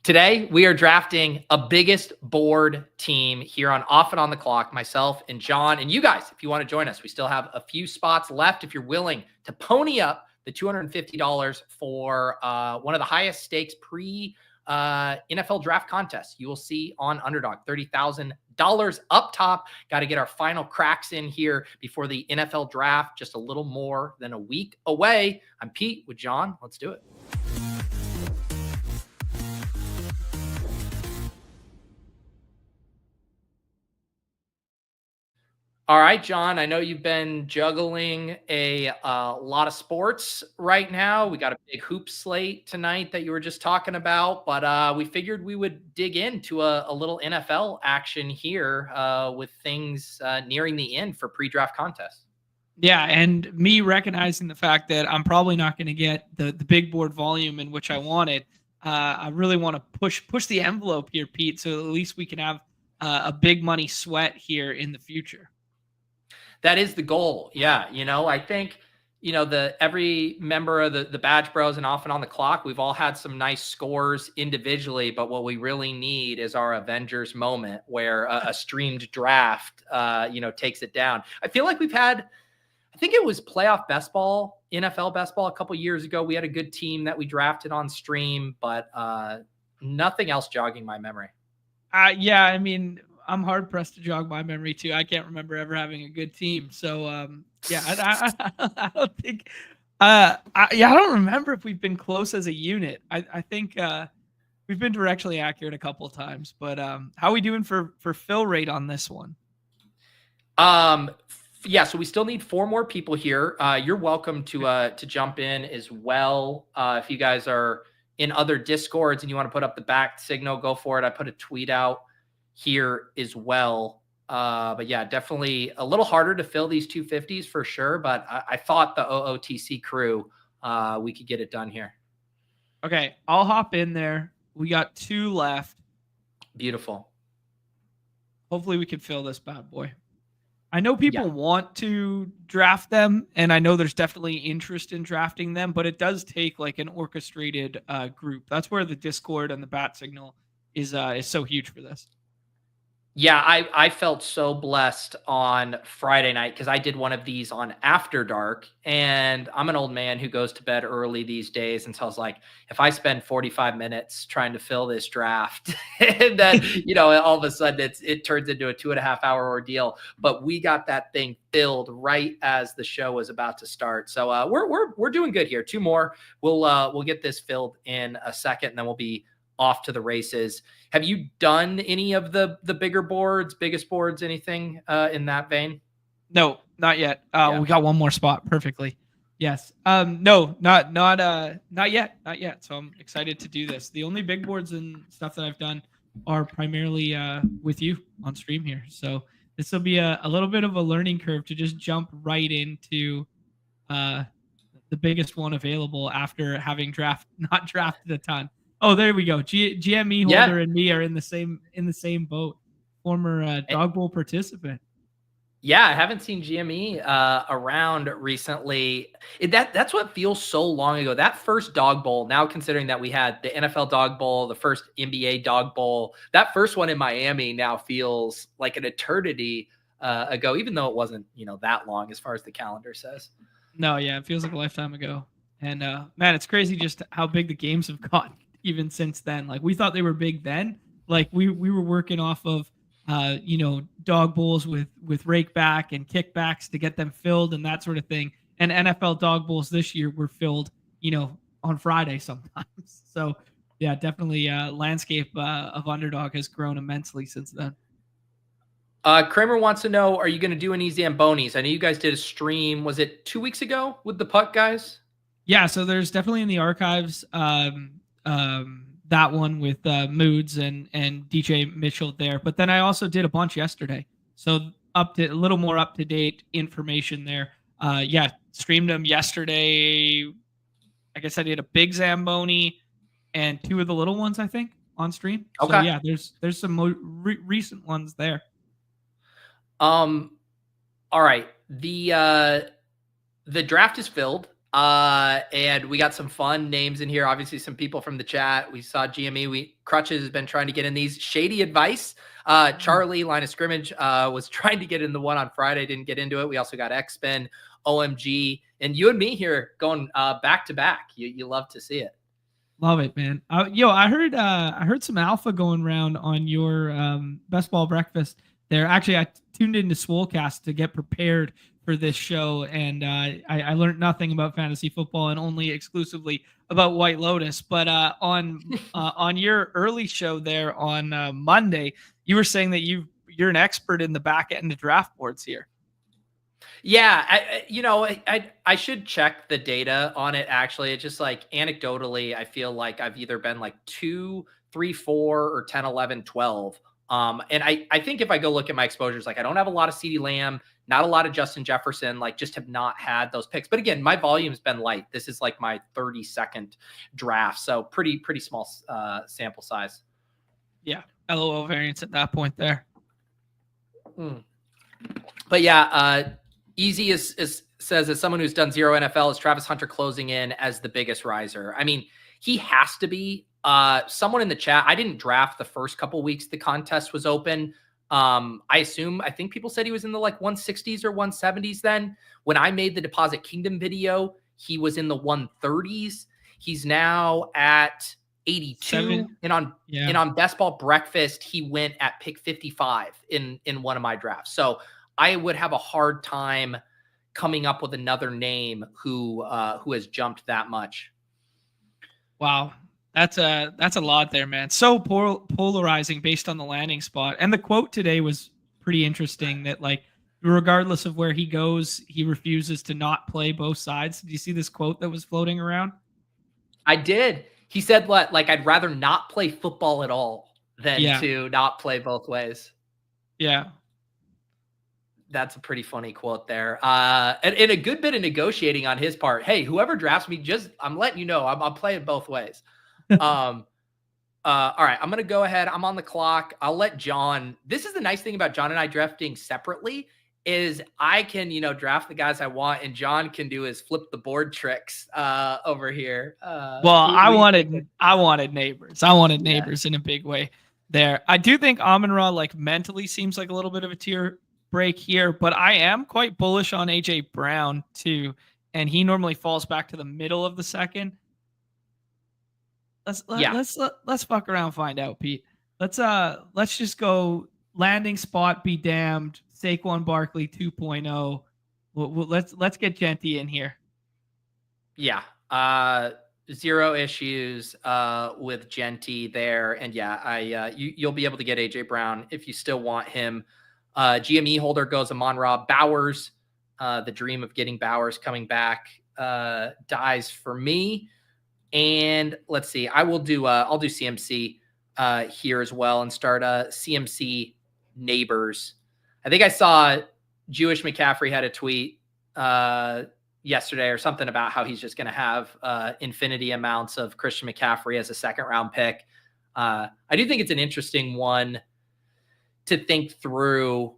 Today, we are drafting a biggest board team here on Off and On the Clock, myself and John. And you guys, if you want to join us, we still have a few spots left. If you're willing to pony up the $250 for one of the highest stakes NFL draft contests you will see on Underdog, $30,000 up top. Got to get our final cracks in here before the NFL draft, just a little more than a week away. I'm Pete with John. Let's do it. All right, John, I know you've been juggling a lot of sports right now. We got a big hoop slate tonight that you were just talking about, but we figured we would dig into a little NFL action here with things nearing the end for pre-draft contests. Yeah, and me recognizing the fact that I'm probably not going to get the big board volume in which I wanted. I really want to push the envelope here, Pete, so at least we can have a big money sweat here in the future. That is the goal. Yeah. I think, every member of the Badge Bros and Off and On the Clock, we've all had some nice scores individually, but what we really need is our Avengers moment where a streamed draft, takes it down. I feel like I think it was playoff best ball, NFL best ball a couple years ago. We had a good team that we drafted on stream, but nothing else jogging my memory. Yeah, I mean, I'm hard pressed to jog my memory too. I can't remember ever having a good team. So yeah, I don't think. I don't remember if we've been close as a unit. I think we've been directionally accurate a couple of times. But how are we doing for fill rate on this one? Yeah, so we still need 4 more people here. You're welcome to jump in as well. If you guys are in other Discords and you want to put up the back signal, go for it. I put a tweet out here as well. But yeah, definitely a little harder to fill these 250s for sure. But I thought the OOTC crew, we could get it done here. Okay, I'll hop in there. We got 2 left. Beautiful. Hopefully we can fill this bad boy. I know people want to draft them, and I know there's definitely interest in drafting them, but it does take like an orchestrated group. That's where the Discord and the bat signal is so huge for this. Yeah, I felt so blessed on Friday night because I did one of these on After Dark, and I'm an old man who goes to bed early these days. And so I was like, if I spend 45 minutes trying to fill this draft, and then, all of a sudden it turns into a 2.5-hour ordeal. But we got that thing filled right as the show was about to start. So we're doing good here. 2 more. We'll get this filled in a second, and then we'll be off to the races. Have you done any of the bigger boards, biggest boards, anything in that vein? No, not yet. We got 1 more spot perfectly. Yes. No, not yet. So I'm excited to do this. The only big boards and stuff that I've done are primarily with you on stream here. So this will be a little bit of a learning curve to just jump right into the biggest one available after having not drafted a ton. Oh, there we go. GME holder and me are in the same boat. Former Dog Bowl participant. Yeah, I haven't seen GME around recently. That's what feels so long ago. That first Dog Bowl, now considering that we had the NFL Dog Bowl, the first NBA Dog Bowl, that first one in Miami now feels like an eternity ago, even though it wasn't, that long as far as the calendar says. No, yeah, it feels like a lifetime ago. And man, it's crazy just how big the games have gotten even since then. Like we thought they were big then. Like we were working off of dog bowls with rake back and kickbacks to get them filled and that sort of thing. And NFL dog bowls this year were filled, on Friday sometimes. So yeah, definitely landscape of Underdog has grown immensely since then. Kramer wants to know, are you going to do any Zambonis? I know you guys did a stream. Was it 2 weeks ago with the putt guys? Yeah. So there's definitely in the archives, that one with Moods and DJ Mitchell there. But then I also did a bunch yesterday. So a little more up to date information there. Streamed them yesterday. I guess I did a big Zamboni and 2 of the little ones, I think, on stream. Okay. So yeah, there's some recent ones there. All right. The draft is filled. And we got some fun names in here. Obviously, some people from the chat. We saw GME. Crutches has been trying to get in these. Shady Advice. Charlie, Line of Scrimmage, was trying to get in the one on Friday. Didn't get into it. We also got X-Spin, OMG, and you and me here going back to back. You love to see it. Love it, man. I heard some alpha going around on your best ball breakfast there. Actually, I tuned into Swolecast to get prepared for this show, and I learned nothing about fantasy football and only exclusively about White Lotus. But on your early show there on Monday, you were saying that you're an expert in the back end of draft boards here. Yeah, I should check the data on it. Actually, it's just like anecdotally, I feel like I've either been like 2, 3, 4, or 10, 11, 12. And I think if I go look at my exposures, like I don't have a lot of CeeDee Lamb, not a lot of Justin Jefferson, like just have not had those picks. But again, my volume's been light. This is like my 32nd draft, so pretty small sample size. Yeah, LOL variance at that point there. But yeah, Easy says, as someone who's done 0 NFL, is Travis Hunter closing in as the biggest riser? I mean, he has to be. Someone in the chat, I didn't draft the first couple weeks the contest was open. I think people said he was in the like 160s or 170s then. When I made the Deposit Kingdom video, he was in the 130s. He's now at 82. And on Best Ball Breakfast, he went at pick 55 in one of my drafts. So I would have a hard time coming up with another name who has jumped that much. Wow. That's a lot there, man. So polarizing based on the landing spot. And the quote today was pretty interesting that like, regardless of where he goes, he refuses to not play both sides. Did you see this quote that was floating around? I did. He said, what, like, I'd rather not play football at all than to not play both ways. Yeah. That's a pretty funny quote there. And a good bit of negotiating on his part. Hey, whoever drafts me, I'm letting you know, I'm playing both ways. All right, I'm going to go ahead. I'm on the clock. I'll let John. This is the nice thing about John and I drafting separately is I can, draft the guys I want, and John can do his flip the board tricks over here. I wanted neighbors. I wanted neighbors in a big way there. I do think Amon-Ra like mentally seems like a little bit of a tier break here, but I am quite bullish on AJ Brown too, and he normally falls back to the middle of the second. Let's fuck around and find out, Pete. Let's just go landing spot be damned. Saquon Barkley 2.0. Let's get Genty in here. Yeah. Zero issues with Genty there. And yeah, you'll be able to get AJ Brown if you still want him. GME holder goes Amon-Ra. Bowers, the dream of getting Bowers coming back dies for me. And let's see, I'll do CMC here as well and start CMC neighbors. I think I saw Jewish McCaffrey had a tweet yesterday or something about how he's just going to have infinity amounts of Christian McCaffrey as a second round pick. I do think it's an interesting one to think through.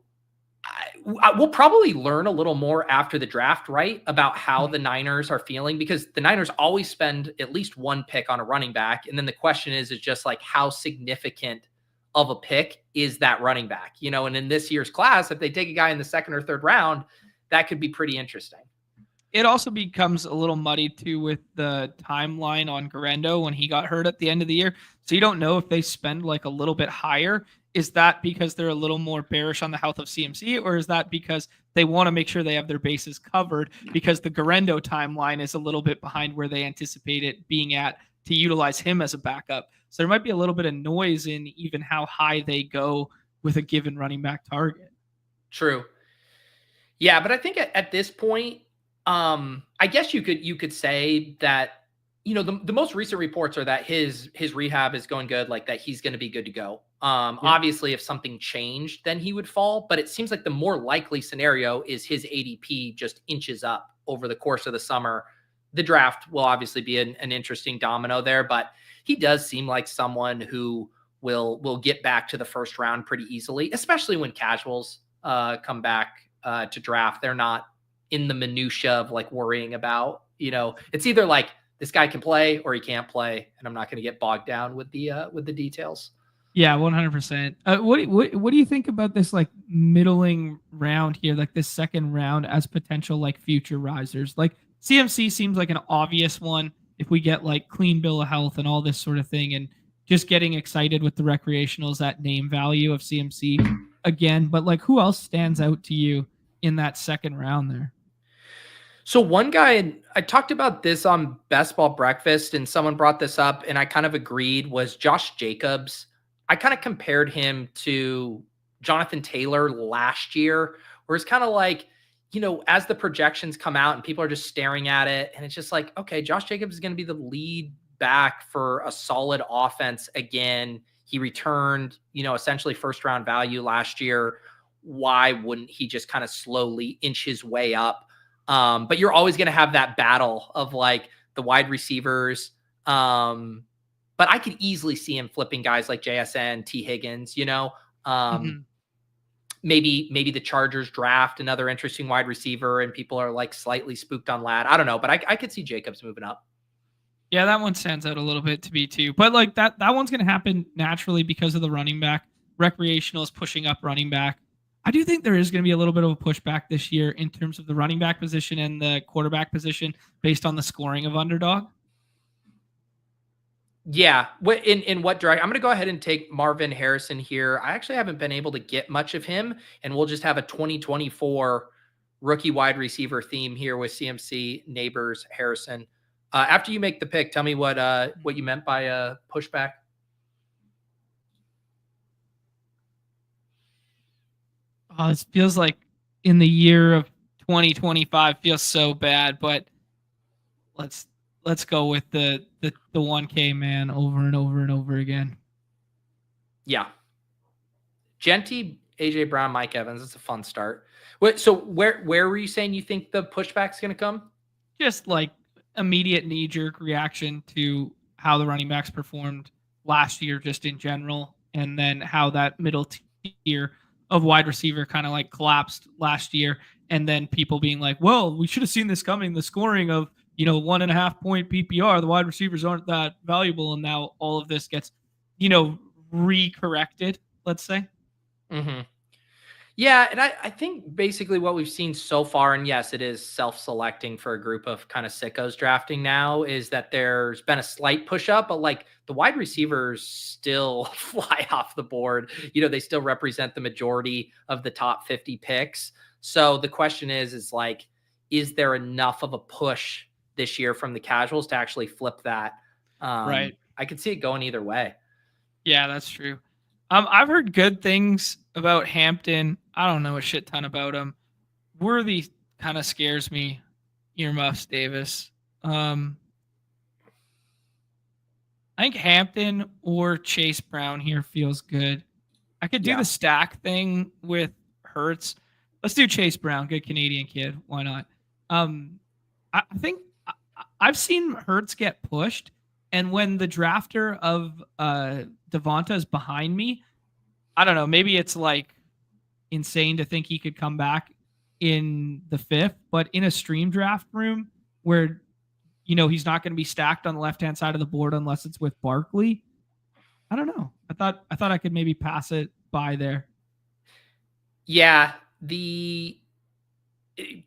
We'll probably learn a little more after the draft, right? About how the Niners are feeling, because the Niners always spend at least one pick on a running back. And then the question is just like, how significant of a pick is that running back? And in this year's class, if they take a guy in the second or third round, that could be pretty interesting. It also becomes a little muddy too with the timeline on Garendo when he got hurt at the end of the year. So you don't know if they spend like a little bit higher. Is that because they're a little more bearish on the health of CMC, or is that because they want to make sure they have their bases covered because the Garendo timeline is a little bit behind where they anticipate it being at to utilize him as a backup? So there might be a little bit of noise in even how high they go with a given running back target. True. Yeah, but I think at this point, I guess you could say that, the most recent reports are that his rehab is going good, like that he's going to be good to go. Obviously, if something changed, then he would fall. But it seems like the more likely scenario is his ADP just inches up over the course of the summer. The draft will obviously be an interesting domino there, but he does seem like someone who will get back to the first round pretty easily, especially when casuals come back to draft. They're not in the minutia of like worrying about, it's either like this guy can play or he can't play, and I'm not going to get bogged down with the details. Yeah, 100%. What do you think about this like middling round here, like this second round as potential like future risers? Like CMC seems like an obvious one if we get like clean bill of health and all this sort of thing, and just getting excited with the recreationals at name value of CMC again. But like, who else stands out to you in that second round there? So one guy, I talked about this on Best Ball Breakfast, and someone brought this up, and I kind of agreed, was Josh Jacobs. I kind of compared him to Jonathan Taylor last year, where it's kind of like, as the projections come out and people are just staring at it, and it's just like, okay, Josh Jacobs is going to be the lead back for a solid offense again. He returned, essentially first round value last year. Why wouldn't he just kind of slowly inch his way up? But you're always going to have that battle of like the wide receivers. But I could easily see him flipping guys like JSN, T Higgins, maybe the Chargers draft another interesting wide receiver and people are like slightly spooked on Ladd. I don't know, but I could see Jacobs moving up. Yeah, that one stands out a little bit to me too. But like that one's going to happen naturally because of the running back. Recreational is pushing up running back. I do think there is going to be a little bit of a pushback this year in terms of the running back position and the quarterback position based on the scoring of Underdog. Yeah. In what direction? I'm going to go ahead and take Marvin Harrison here. I actually haven't been able to get much of him, and we'll just have a 2024 rookie wide receiver theme here with CMC, Neighbors, Harrison. After you make the pick, tell me what you meant by pushback. Oh, this feels like in the year of 2025 feels so bad, but let's go with the 1K man over and over and over again. Yeah. Genty, AJ Brown, Mike Evans. It's a fun start. So where were you saying you think the pushback's going to come? Just like immediate knee-jerk reaction to how the running backs performed last year just in general, and then how that middle tier of wide receiver kind of like collapsed last year, and then people being like, well, we should have seen this coming. The scoring of 1.5 point PPR, the wide receivers aren't that valuable, and now all of this gets re-corrected, let's say. Mm-hmm. Yeah, and I think basically what we've seen so far, and yes, it is self-selecting for a group of kind of sickos drafting now, is that there's been a slight push up, but like the wide receivers still fly off the board. They still represent the majority of the top 50 picks. So the question is like, is there enough of a push this year from the casuals to actually flip that? Right. I could see it going either way. Yeah, that's true. I've heard good things about Hampton. I don't know a shit ton about him. Worthy kind of scares me. Earmuffs Davis. I think Hampton or Chase Brown here feels good. I could do the stack thing with Hurts. Let's do Chase Brown, good Canadian kid. Why not? I think I've seen Hurts get pushed, and when the drafter of Devonta is behind me, I don't know. Maybe it's like insane to think he could come back in the 5th, but in a stream draft room where he's not going to be stacked on the left-hand side of the board unless it's with Barkley. I don't know. I thought I could maybe pass it by there. Yeah,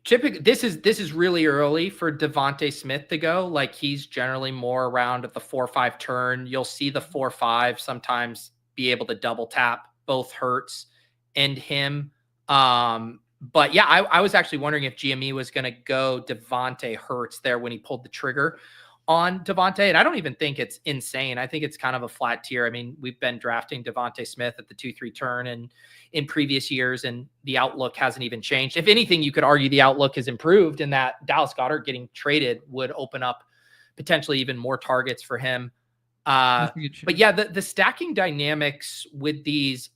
typically this is really early for Devonta Smith to go. Like he's generally more around at the 4-5 turn. You'll see the 4-5 sometimes be able to double tap both Hurts and him. But yeah, I was actually wondering if GME was going to go Devonta Hurts there when he pulled the trigger on Devonta. And I don't even think it's insane. I think it's kind of a flat tier. I mean, we've been drafting Devonta Smith at the 2-3 turn and in previous years, and the outlook hasn't even changed. If anything, you could argue the outlook has improved, and that Dallas Goedert getting traded would open up potentially even more targets for him. But yeah, the stacking dynamics with these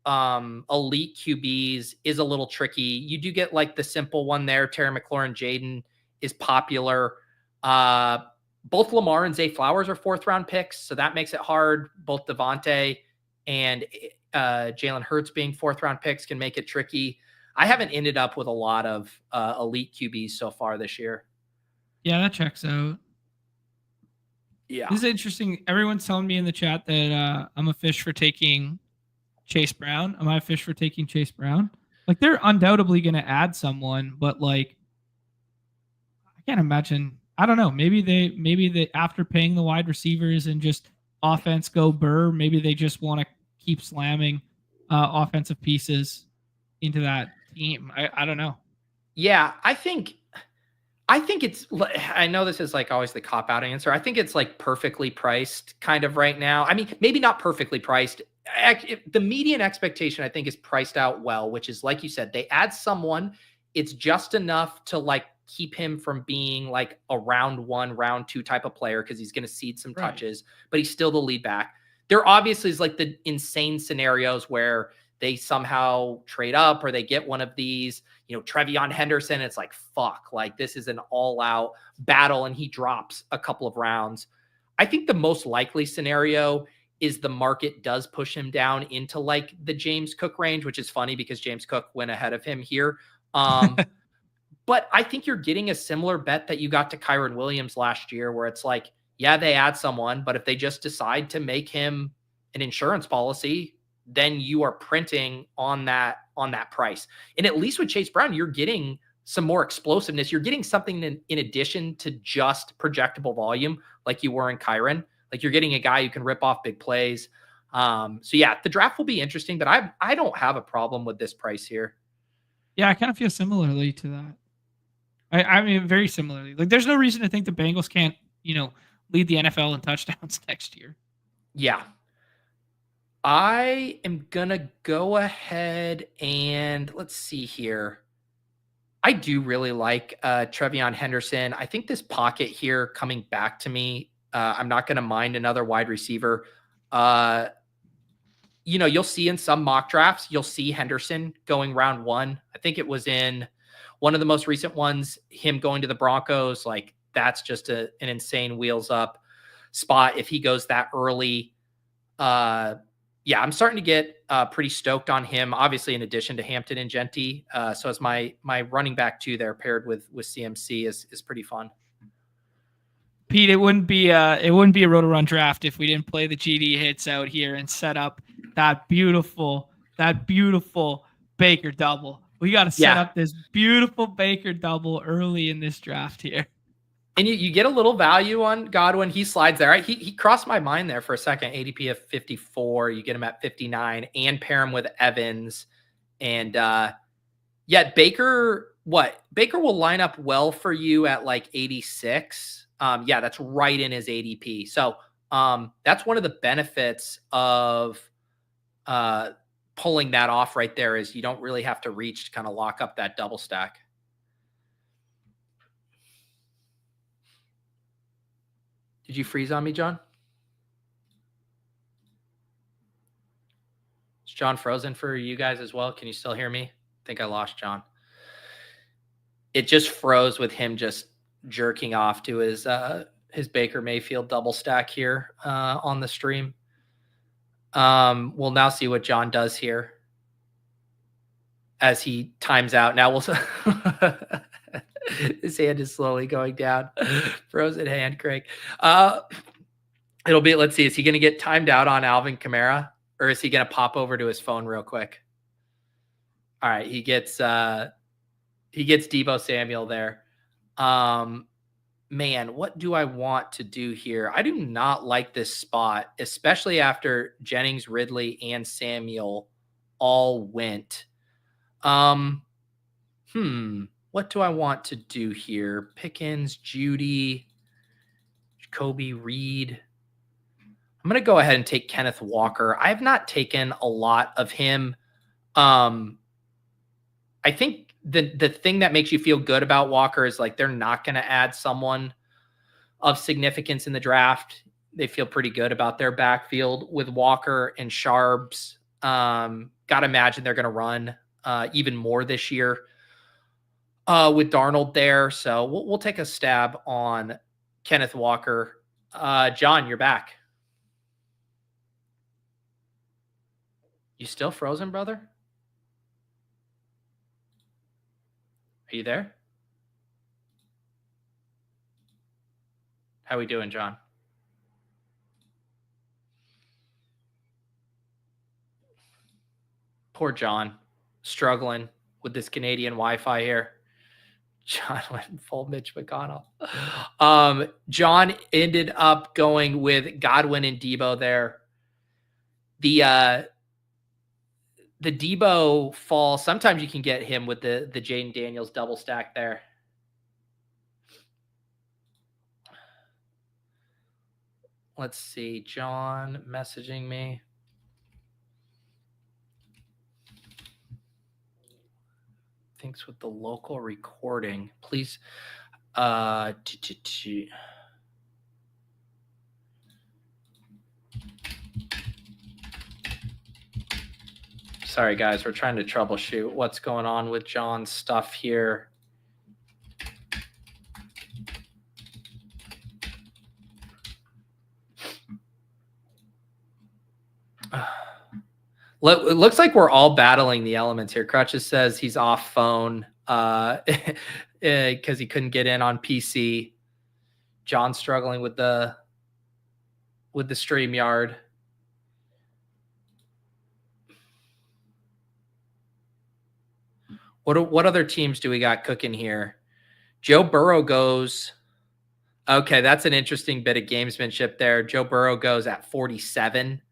elite QBs is a little tricky. You do get like the simple one there. Terry McLaurin, Jaden is popular. Both Lamar and Zay Flowers are 4th round picks, so that makes it hard. Both Devontae and Jalen Hurts being 4th round picks can make it tricky. I haven't ended up with a lot of elite QBs so far this year. Yeah, that checks out. Yeah. This is interesting. Everyone's telling me in the chat that I'm a fish for taking Chase Brown. Am I a fish for taking Chase Brown? Like they're undoubtedly going to add someone, but like I can't imagine. I don't know. Maybe they after paying the wide receivers and just offense go burr. Maybe they just want to keep slamming offensive pieces into that team. I don't know. Yeah, I think it's I know this is like always the cop out answer. I think it's like perfectly priced kind of right now. I mean, maybe not perfectly priced. The median expectation I think is priced out well, which is like you said, they add someone, it's just enough to like keep him from being like a round 1, round 2 type of player because he's going to cede some Right. touches, but he's still the lead back. There obviously is like the insane scenarios where they somehow trade up or they get one of these, Trevion Henderson. It's like, fuck, like this is an all out battle and he drops a couple of rounds. I think the most likely scenario is the market does push him down into like the James Cook range, which is funny because James Cook went ahead of him here. But I think you're getting a similar bet that you got to Kyron Williams last year, where it's like, yeah, they add someone, but if they just decide to make him an insurance policy, then you are printing on that price. And at least with Chase Brown, you're getting some more explosiveness. You're getting something in addition to just projectable volume, like you were in Kyron. Like you're getting a guy who can rip off big plays. So yeah, the draft will be interesting, but I don't have a problem with this price here. Yeah, I kind of feel similarly to that. I mean, very similarly. Like, there's no reason to think the Bengals can't, lead the NFL in touchdowns next year. Yeah. I am going to go ahead and let's see here. I do really like Trevion Henderson. I think this pocket here coming back to me, I'm not going to mind another wide receiver. You'll see in some mock drafts, you'll see Henderson going round 1. I think it was in one of the most recent ones, him going to the Broncos. Like that's just an insane wheels up spot if he goes that early. Yeah, I'm starting to get pretty stoked on him. Obviously, in addition to Hampton and Genty, so as my running back 2 there paired with CMC is pretty fun. Pete, it wouldn't be a Roto Run draft if we didn't play the GD hits out here and set up that beautiful Baker double. We got to set up this beautiful Baker double early in this draft here. And you get a little value on Godwin. He slides there. Right? He crossed my mind there for a second. ADP of 54. You get him at 59 and pair him with Evans. And Baker, Baker will line up well for you at like 86. That's right in his ADP. So that's one of the benefits of pulling that off right there is you don't really have to reach to kind of lock up that double stack. Did you freeze on me, John? Is John frozen for you guys as well? Can you still hear me? I think I lost John. It just froze with him just jerking off to his Baker Mayfield double stack here on the stream. We'll now see what John does here as he times out. Now we'll his hand is slowly going down. Frozen hand crank. It'll be, let's see, is he going to get timed out on Alvin Kamara or is he going to pop over to his phone real quick? All right. He gets Deebo Samuel there. Man, what do I want to do here? I do not like this spot, especially after Jennings, Ridley, and Samuel all went. What do I want to do here? Pickens, Judy, Jacoby Reed. I'm going to go ahead and take Kenneth Walker. I have not taken a lot of him. I think the thing that makes you feel good about Walker is like they're not going to add someone of significance in the draft. They feel pretty good about their backfield with Walker and Sharps. Got to imagine they're going to run even more this year with Darnold there. So we'll take a stab on Kenneth Walker. John, you're back. You still frozen, brother? Are you there? How we doing, John? Poor John, struggling with this Canadian Wi-Fi here. John went full Mitch McConnell. John ended up going with Godwin and Debo there. The Debo fall, sometimes you can get him with the Jaden Daniels double stack there. Let's see. John messaging me. Thanks with the local recording. Please. Sorry, guys. We're trying to troubleshoot what's going on with John's stuff here. It looks like we're all battling the elements here. Crutches says he's off phone because he couldn't get in on PC. John's struggling with the StreamYard. What other teams do we got cooking here? Joe Burrow goes. Okay, that's an interesting bit of gamesmanship there. Joe Burrow goes at 47.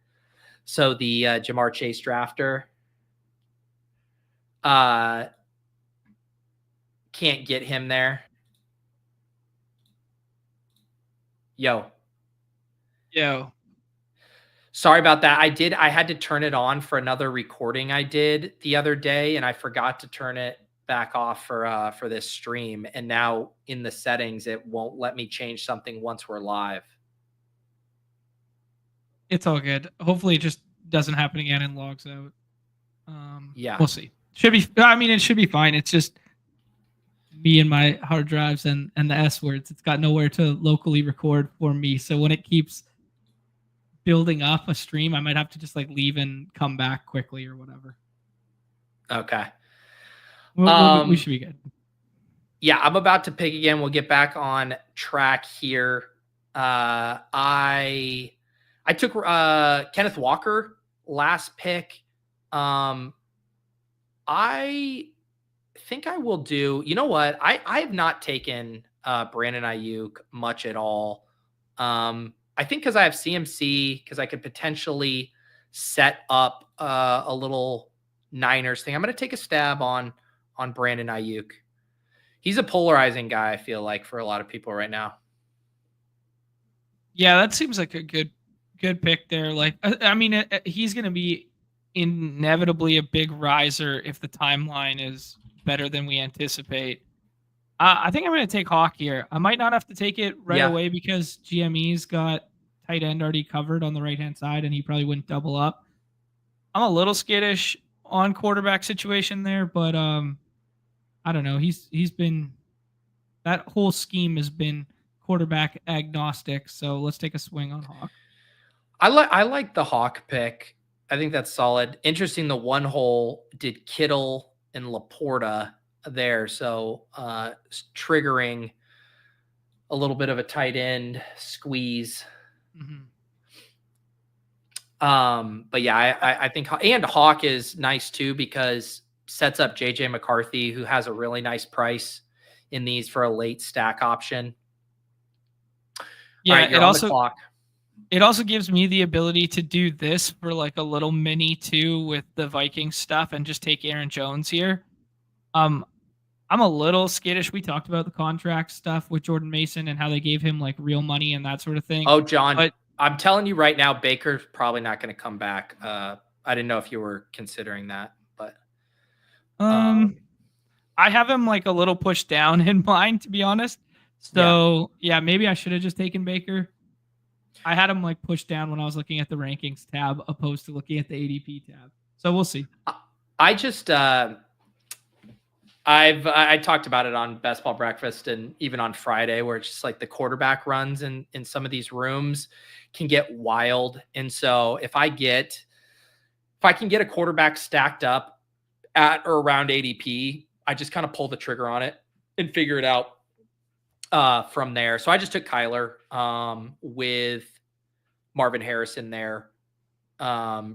So the Jamar Chase drafter can't get him there. Yo. Sorry about that. I had to turn it on for another recording I did the other day, and I forgot to turn it back off for this stream. And now in the settings, it won't let me change something once we're live. It's all good. Hopefully it just doesn't happen again and logs out. Yeah. We'll see. It should be fine. It's just me and my hard drives and the S words. It's got nowhere to locally record for me. So when it keeps building up a stream, I might have to just leave and come back quickly or whatever. Okay. We should be good. Yeah, I'm about to pick again. We'll get back on track here. I took Kenneth Walker last pick. I think I will do. You know what? I have not taken Brandon Ayuk much at all. I think because I have CMC, because I could potentially set up a little Niners thing. I'm going to take a stab on Brandon Ayuk. He's a polarizing guy, I feel like, for a lot of people right now. Yeah, that seems like a good pick there. He's going to be inevitably a big riser if the timeline is better than we anticipate. I think I'm going to take Hawk here. I might not have to take it right away because GME's got tight end already covered on the right-hand side, and he probably wouldn't double up. I'm a little skittish on quarterback situation there, but I don't know. He's been – that whole scheme has been quarterback agnostic, so let's take a swing on Hawk. I like the Hawk pick. I think that's solid. Interesting, the one hole did Kittle and Laporta there, so triggering a little bit of a tight end squeeze. But yeah, I think, and Hawk is nice too because sets up JJ McCarthy, who has a really nice price in these for a late stack option. Yeah, right, it also gives me the ability to do this for a little mini too with the Vikings stuff and just take Aaron Jones here. I'm a little skittish. We talked about the contract stuff with Jordan Mason and how they gave him real money and that sort of thing. Oh, John, but I'm telling you right now, Baker's probably not going to come back. I didn't know if you were considering that, but I have him a little pushed down in mind, to be honest. So yeah, maybe I should have just taken Baker. I had him pushed down when I was looking at the rankings tab opposed to looking at the ADP tab. So we'll see. I just I talked about it on Best Ball Breakfast and even on Friday, where it's just the quarterback runs in some of these rooms can get wild. And so if I can get a quarterback stacked up at or around ADP, I just kind of pull the trigger on it and figure it out. from there. So I just took Kyler with Marvin Harrison there,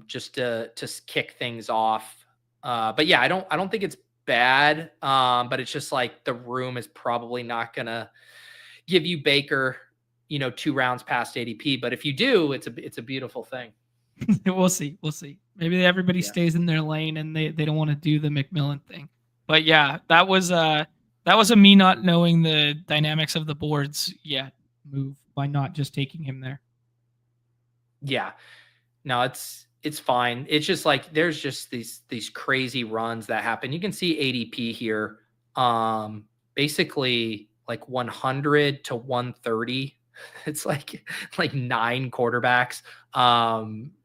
just to kick things off. But yeah, I don't think it's bad. But it's just like the room is probably not gonna give you Baker, 2 rounds past ADP. But if you do, it's a beautiful thing. We'll see. We'll see. Maybe everybody Yeah. stays in their lane and they don't want to do the McMillan thing. But yeah, that was a me not knowing the dynamics of the boards yet move by not just taking him there. Yeah. No, it's fine. It's just like there's just these crazy runs that happen. You can see ADP here. Basically like 100 to 130. It's like 9 quarterbacks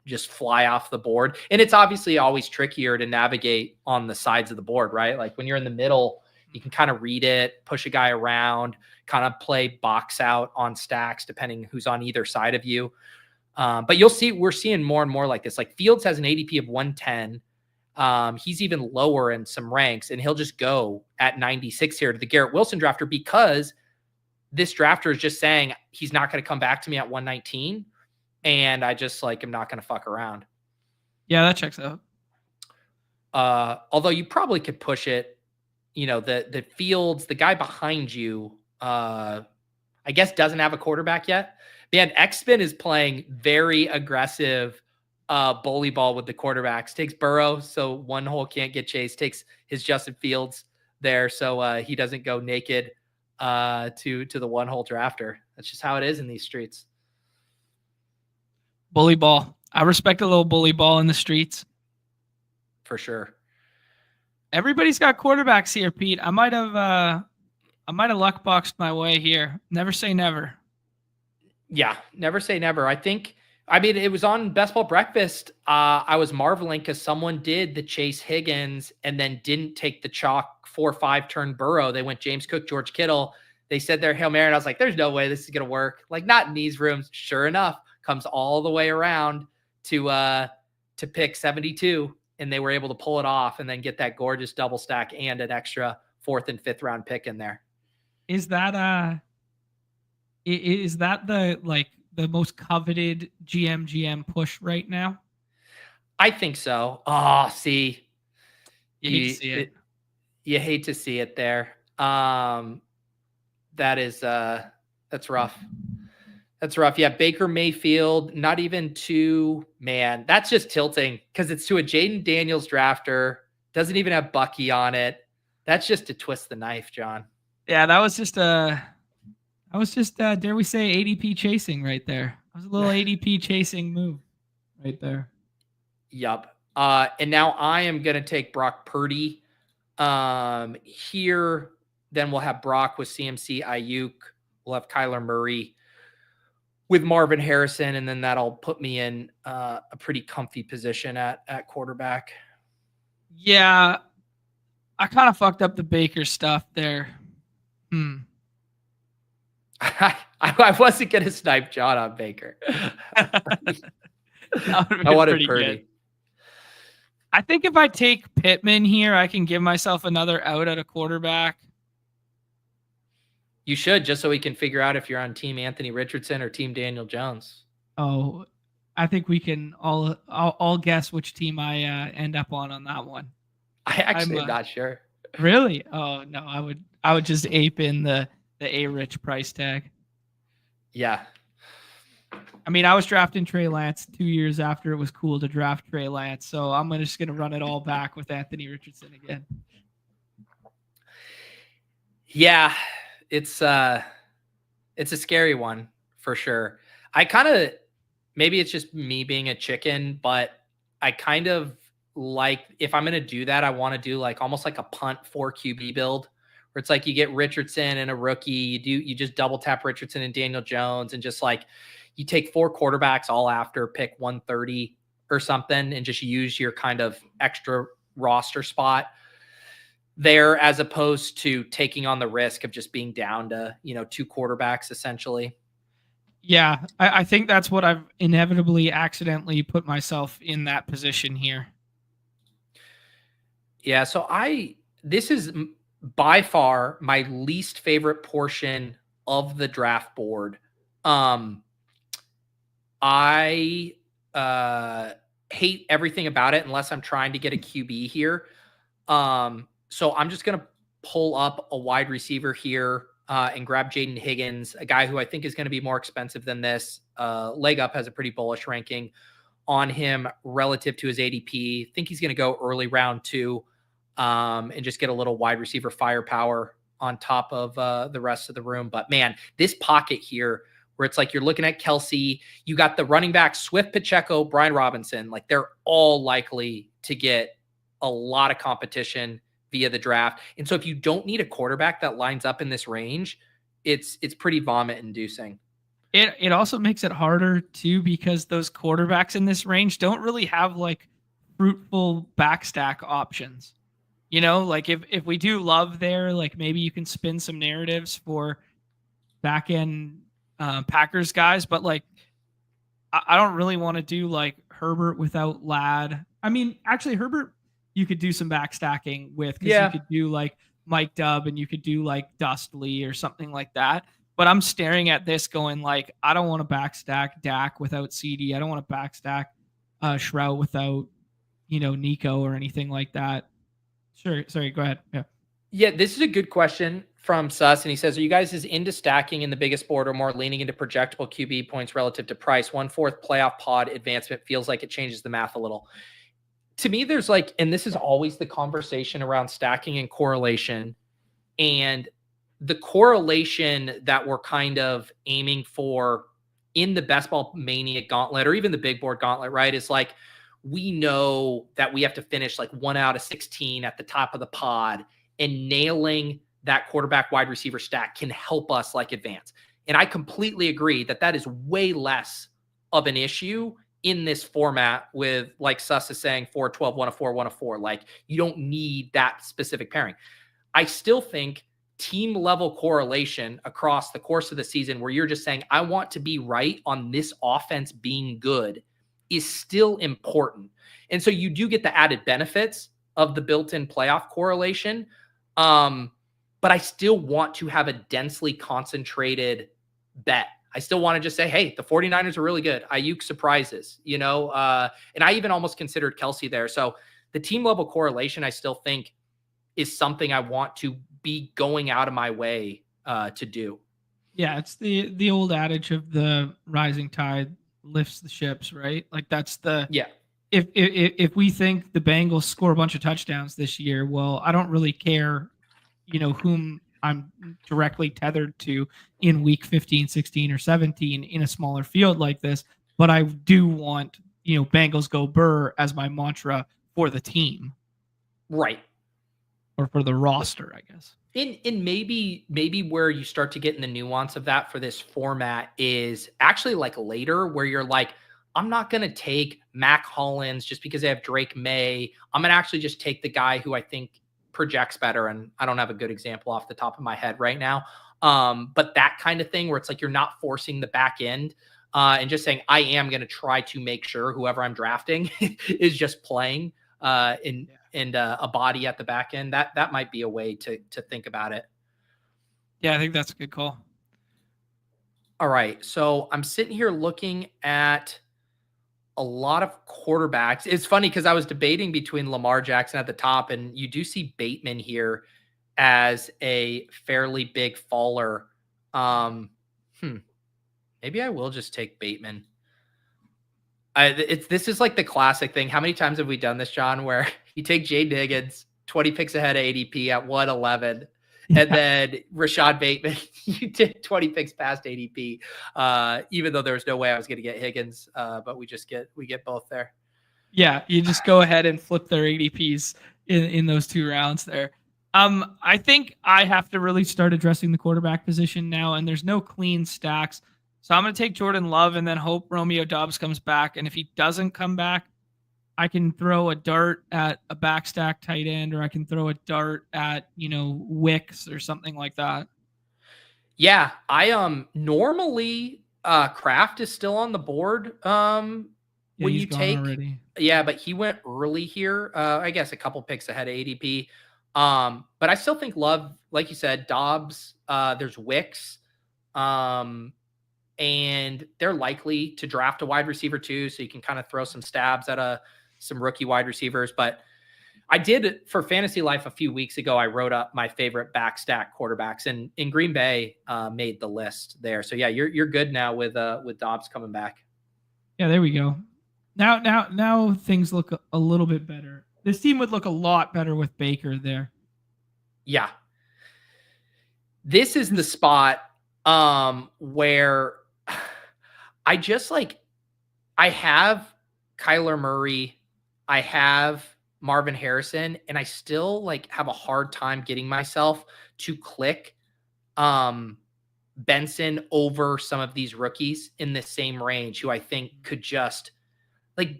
just fly off the board. And it's obviously always trickier to navigate on the sides of the board, right? Like when you're in the middle, you can kind of read it, push a guy around, kind of play box out on stacks depending who's on either side of you. But you'll see, we're seeing more and more like this. Like Fields has an ADP of 110. He's even lower in some ranks, and he'll just go at 96 here to the Garrett Wilson drafter because this drafter is just saying he's not going to come back to me at 119. And I just like, I'm not going to fuck around. Yeah, that checks out. Although you probably could push it, the Fields, the guy behind you, I guess doesn't have a quarterback yet. Man, X-Spin is playing very aggressive bully ball with the quarterbacks. Takes Burrow, so one hole can't get chased. Takes his Justin Fields there, so he doesn't go naked to the one hole drafter. That's just how it is in these streets. Bully ball. I respect a little bully ball in the streets. For sure. Everybody's got quarterbacks here, Pete. I might have luck boxed my way here. Never say never. Yeah, never say never. I mean, it was on Best Ball Breakfast. I was marveling because someone did the Chase Higgins and then didn't take the chalk 4-5 turn Burrow. They went James Cook, George Kittle. They said their Hail Mary, and I was like, there's no way this is going to work. Like, not in these rooms. Sure enough, comes all the way around to pick 72, and they were able to pull it off and then get that gorgeous double stack and an extra 4th and 5th round pick in there. Is that the most coveted GM push right now? I think so. Oh, see. You hate to see it. You hate to see it there. That's rough. That's rough. Yeah, Baker Mayfield, not even man. That's just tilting because it's to a Jaden Daniels drafter. Doesn't even have Bucky on it. That's just to twist the knife, John. Yeah, that was just dare we say ADP chasing right there. That was a little ADP chasing move right there. Yup. And now I am going to take Brock Purdy here. Then we'll have Brock with CMC Ayuk. We'll have Kyler Murray with Marvin Harrison. And then that'll put me in a pretty comfy position at quarterback. Yeah. I kind of fucked up the Baker stuff there. I wasn't going to snipe John on Baker. I wanted Purdy. Good. I think if I take Pittman here, I can give myself another out at a quarterback. You should, just so we can figure out if you're on Team Anthony Richardson or Team Daniel Jones. Oh, I think we can all guess which team I end up on that one. I actually am not sure. Really? Oh no, I would just ape in the A-Rich price tag. Yeah. I mean, I was drafting Trey Lance 2 years after it was cool to draft Trey Lance, so I'm just going to run it all back with Anthony Richardson again. Yeah, it's a scary one for sure. I kind of, maybe it's just me being a chicken, but I kind of like, if I'm going to do that, I want to do like almost like a punt 4 QB build where it's like you get Richardson and a rookie, you just double tap Richardson and Daniel Jones and just like you take 4 quarterbacks all after pick 130 or something and just use your kind of extra roster spot there as opposed to taking on the risk of just being down to, 2 quarterbacks essentially. Yeah, I think that's what I've inevitably accidentally put myself in that position here. Yeah, so this is by far my least favorite portion of the draft board. I hate everything about it unless I'm trying to get a QB here. So I'm just going to pull up a wide receiver here and grab Jaden Higgins, a guy who I think is going to be more expensive than this. Leg Up has a pretty bullish ranking on him relative to his ADP. I think he's going to go early round 2 and just get a little wide receiver firepower on top of the rest of the room. But man, this pocket here where it's like you're looking at Kelsey, you got the running back Swift, Pacheco, Brian Robinson, like they're all likely to get a lot of competition via the draft. And so if you don't need a quarterback that lines up in this range, it's pretty vomit inducing. It also makes it harder too, because those quarterbacks in this range don't really have like fruitful backstack options. You know, like if we do Love there, like maybe you can spin some narratives for back end Packers guys, but like I don't really want to do like Herbert without Ladd. I mean, actually Herbert you could do some backstacking with, because you could do like Mike Dubb and you could do like Dustley or something like that. But I'm staring at this going like, I don't want to backstack Dak without CD. I don't want to backstack Shroud without, Nico or anything like that. Sure. Sorry, go ahead. Yeah, this is a good question from Sus, and he says, are you guys as into stacking in the biggest board or more leaning into projectable QB points relative to price? 1/4 playoff pod advancement feels like it changes the math a little. To me, there's like, and this is always the conversation around stacking and correlation, and the correlation that we're kind of aiming for in the Best Ball Mania gauntlet, or even the big board gauntlet, right, is like, we know that we have to finish like 1 out of 16 at the top of the pod, and nailing that quarterback wide receiver stack can help us like advance. And I completely agree that that is way less of an issue in this format with, like Sus is saying, 4-12, 1-4, 1-4. Like, you don't need that specific pairing. I still think team level correlation across the course of the season, where you're just saying, I want to be right on this offense being good, is still important. And so you do get the added benefits of the built-in playoff correlation. But I still want to have a densely concentrated bet. I still want to just say, hey, the 49ers are really good. Ayuk surprises, and I even almost considered Kelsey there. So the team level correlation, I still think, is something I want to be going out of my way to do. Yeah, it's the old adage of the rising tide lifts the ships, right? Like that's the If we think the Bengals score a bunch of touchdowns this year, well, I don't really care, whom I'm directly tethered to in week 15, 16, or 17 in a smaller field like this. But I do want, Bengals go Burr as my mantra for the team. Right. Or for the roster, I guess. And maybe where you start to get in the nuance of that for this format is actually like later, where you're like, I'm not going to take Mac Hollins just because I have Drake May. I'm going to actually just take the guy who I think projects better. And I don't have a good example off the top of my head right now. But that kind of thing where it's like, you're not forcing the back end and just saying, I am going to try to make sure whoever I'm drafting is just playing and a body at the back end. That might be a way to think about it. Yeah, I think that's a good call. All right. So I'm sitting here looking at a lot of quarterbacks. It's funny because I was debating between Lamar Jackson at the top, and you do see Bateman here as a fairly big faller. Maybe I will just take Bateman. This is like the classic thing. How many times have we done this, John, where you take Jaden Higgins, 20 picks ahead of ADP at 111, and then Rachaad Bateman, you did 20 picks past ADP, even though there was no way I was going to get Higgins, but we get both there. Yeah, you just go ahead and flip their ADPs in those 2 rounds there. I think I have to really start addressing the quarterback position now, and there's no clean stacks. So I'm going to take Jordan Love and then hope Romeo Doubs comes back. And if he doesn't come back, I can throw a dart at a backstack tight end, or I can throw a dart at, Wicks or something like that. Yeah, I normally Kraft is still on the board. When you take already. Yeah, but he went early here. I guess a couple picks ahead of ADP. But I still think Love, like you said, Dobbs, there's Wicks. And they're likely to draft a wide receiver too. So you can kind of throw some stabs at some rookie wide receivers. But I did for Fantasy Life a few weeks ago. I wrote up my favorite backstack quarterbacks, and in Green Bay made the list there. So yeah, you're good now with Dobbs coming back. Yeah, there we go. Now things look a little bit better. This team would look a lot better with Baker there. Yeah. This is the spot where I just I have Kyler Murray, I have Marvin Harrison, and I still have a hard time getting myself to click Benson over some of these rookies in the same range who I think could just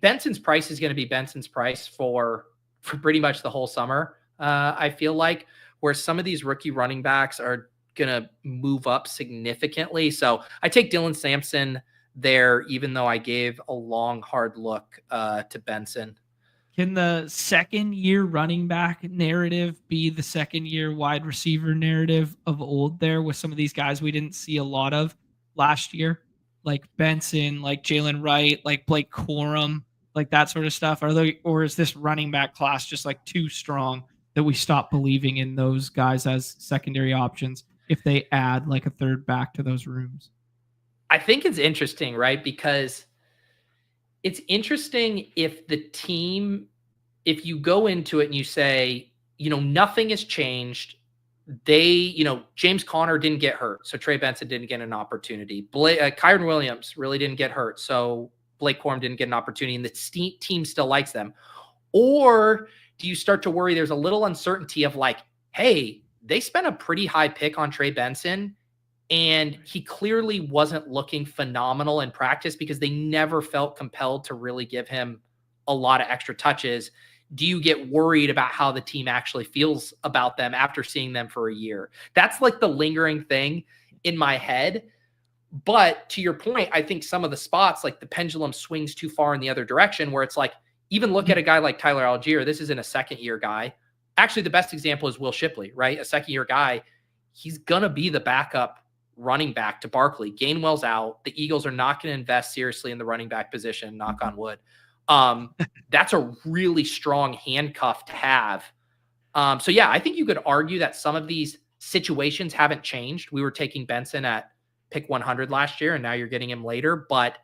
Benson's price is going to be Benson's price for pretty much the whole summer. I feel like where some of these rookie running backs are going to move up significantly. So I take Dylan Sampson there, even though I gave a long, hard look to Benson. Can the second year running back narrative be the second year wide receiver narrative of old there with some of these guys we didn't see a lot of last year? Like Benson, like Jalen Wright, like Blake Corum, like that sort of stuff? Or is this running back class just too strong that we stop believing in those guys as secondary options if they add a third back to those rooms? I think it's interesting, right? Because it's interesting if you go into it and you say, nothing has changed. James Conner didn't get hurt, so Trey Benson didn't get an opportunity. Kyron Williams really didn't get hurt, so Blake Corum didn't get an opportunity, and the team still likes them. Or do you start to worry there's a little uncertainty of hey, they spent a pretty high pick on Trey Benson, and he clearly wasn't looking phenomenal in practice because they never felt compelled to really give him a lot of extra touches. Do you get worried about how the team actually feels about them after seeing them for a year? That's the lingering thing in my head. But to your point, I think some of the spots, the pendulum swings too far in the other direction, where it's even look at a guy like Tyler Algier. This isn't a second-year guy. Actually, the best example is Will Shipley, right? A second-year guy. He's going to be the backup running back to Barkley. Gainwell's out. The Eagles are not going to invest seriously in the running back position, knock on wood. That's a really strong handcuff to have. So yeah, I think you could argue that some of these situations haven't changed. We were taking Benson at pick 100 last year, and now you're getting him later. But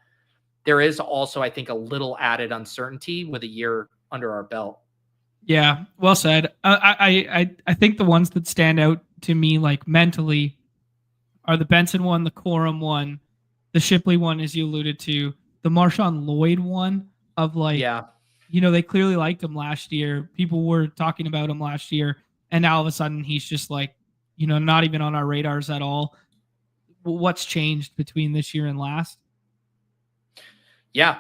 there is also, I think, a little added uncertainty with a year under our belt. Yeah, well said. I think the ones that stand out to me mentally are the Benson one, the Corum one, the Shipley one, as you alluded to, the Marshawn Lloyd one of they clearly liked him last year. People were talking about him last year, and now all of a sudden he's just not even on our radars at all. What's changed between this year and last? Yeah,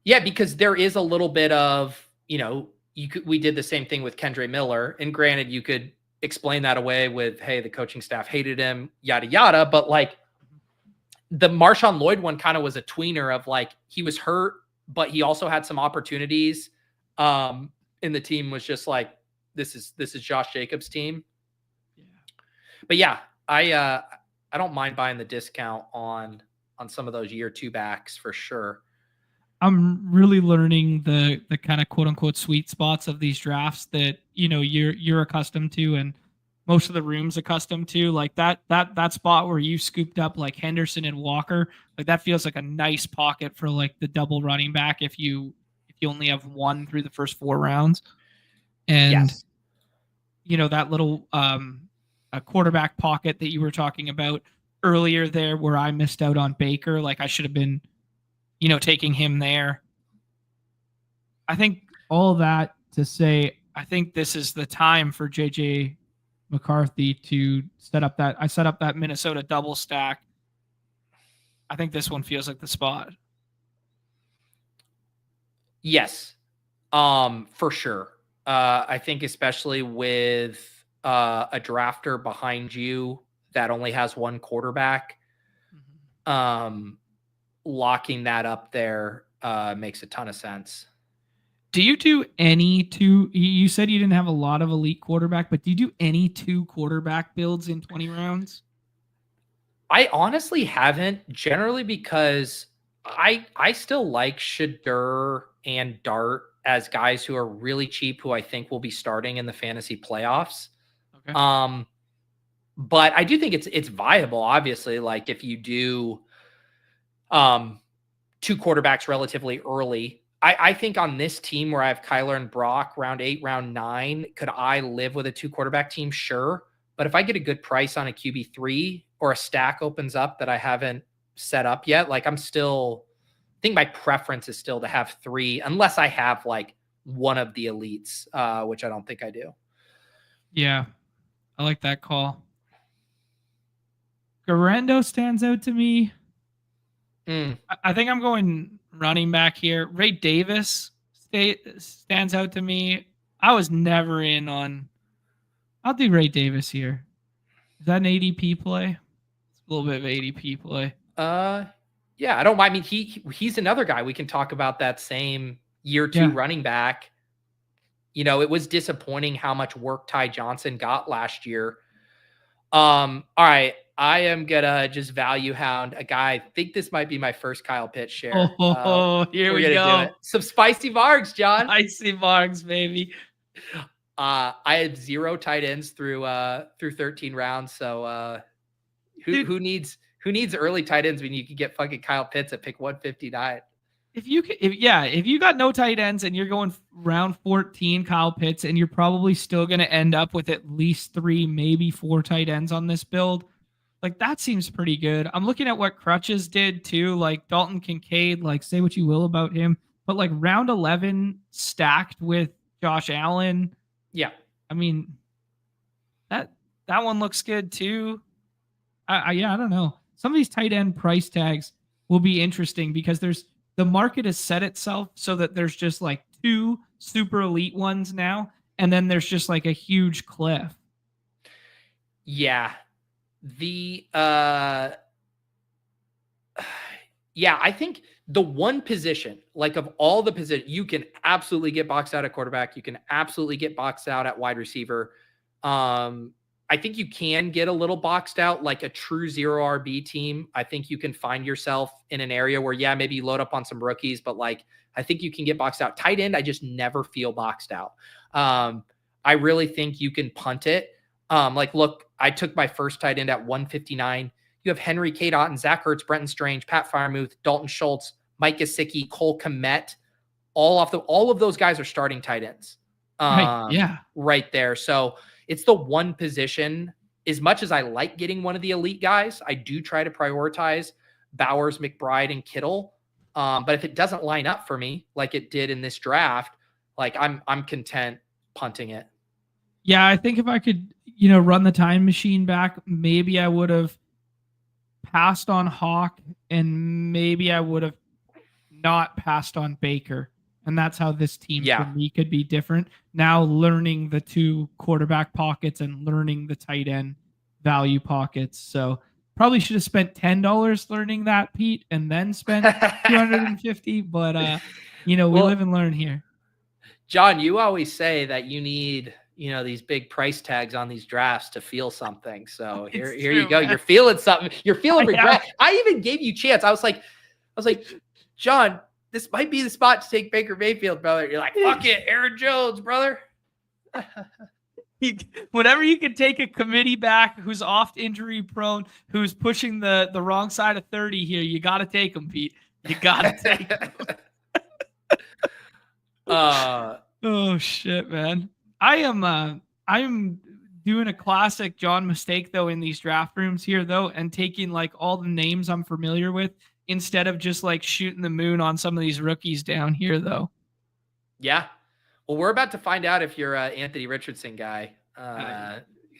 because there is a little bit of, we did the same thing with Kendre Miller, and granted, you could explain that away with, hey, the coaching staff hated him, yada, yada. But the Marshawn Lloyd one kind of was a tweener of he was hurt, but he also had some opportunities. And the team was just this is Josh Jacobs' team. Yeah. But yeah, I don't mind buying the discount on some of those year two backs for sure. I'm really learning the kind of quote unquote sweet spots of these drafts that you're accustomed to, and most of the room's accustomed to. That spot where you scooped up Henderson and Walker, that feels like a nice pocket for the double running back if you only have one through the first 4 rounds. And yes. That little a quarterback pocket that you were talking about earlier there, where I missed out on Baker, I should have been taking him there. I think all that to say, I think this is the time for JJ McCarthy to set up that Minnesota double stack. I think this one feels like the spot. Yes, for sure. I think especially with a drafter behind you that only has one quarterback, locking that up there makes a ton of sense. Do you do any two? You said you didn't have a lot of elite quarterback, but do you do any 2 quarterback builds in 20 rounds? I honestly haven't, generally because I still like Shadur and Dart as guys who are really cheap, who I think will be starting in the fantasy playoffs. Okay. But I do think it's viable. Obviously, like if you do two quarterbacks relatively early. I think on this team where I have Kyler and Brock, round 8, round 9, could I live with a 2 quarterback team? Sure. But if I get a good price on a QB3 or a stack opens up that I haven't set up yet, like I think my preference is still to have 3, unless I have like one of the elites, which I don't think I do. Yeah, I like that call. Garendo stands out to me. I think I'm going running back here. Ray Davis stands out to me. I was never in on. I'll do Ray Davis here. Is that an ADP play? It's a little bit of ADP play. Yeah, I don't mind. I mean, he's another guy we can talk about, that same year 2 running back. You know, it was disappointing how much work Ty Johnson got last year. All right. I am gonna just value hound a guy. I think this might be my first Kyle Pitts share. Here we go. Some spicy marks, John. Spicy marks, baby. I had 0 tight ends through 13 rounds. So who needs early tight ends when you can get fucking Kyle Pitts at pick 159? If you got no tight ends and you're going round 14, Kyle Pitts, and you're probably still going to end up with at least 3, maybe 4 tight ends on this build, like that seems pretty good. I'm looking at what Crutches did too, like Dalton Kincaid, like say what you will about him, but like round 11 stacked with Josh Allen. Yeah. I mean, that one looks good too. I don't know. Some of these tight end price tags will be interesting because the market has set itself so that there's just like 2 super elite ones now, and then there's just like a huge cliff. Yeah. I think the one position, like of all the positions, you can absolutely get boxed out at quarterback. You can absolutely get boxed out at wide receiver. I think you can get a little boxed out, like a true 0 RB team. I think you can find yourself in an area where, maybe you load up on some rookies, but like, I think you can get boxed out. Tight end, I just never feel boxed out. I really think you can punt it. Look, I took my first tight end at 159. You have Henry, Kate Otten, Zach Ertz, Brenton Strange, Pat Freiermuth, Dalton Schultz, Mike Gesicki, Cole Kmet. All of those guys are starting tight ends. Right there. So it's the one position. As much as I like getting one of the elite guys, I do try to prioritize Bowers, McBride, and Kittle. But if it doesn't line up for me like it did in this draft, like I'm content punting it. Yeah, I think if I could, run the time machine back, maybe I would have passed on Hawk, and maybe I would have not passed on Baker. And that's how this team for me could be different. Now learning the 2 quarterback pockets and learning the tight end value pockets. So probably should have spent $10 learning that, Pete, and then spent $250. But we live and learn here. John, you always say that you need, these big price tags on these drafts to feel something. So here you go. Man. You're feeling something. You're feeling regret. I even gave you chance. I was like, John, this might be the spot to take Baker Mayfield, brother. You're like, fuck it, Aaron Jones, brother. Whenever you can take a committee back who's oft injury prone, who's pushing the wrong side of 30 here, you got to take him, Pete. You got to take him. Oh shit, man. I am doing a classic John mistake though in these draft rooms here though, and taking like all the names I'm familiar with instead of just like shooting the moon on some of these rookies down here though. Yeah. Well, we're about to find out if you're Anthony Richardson guy.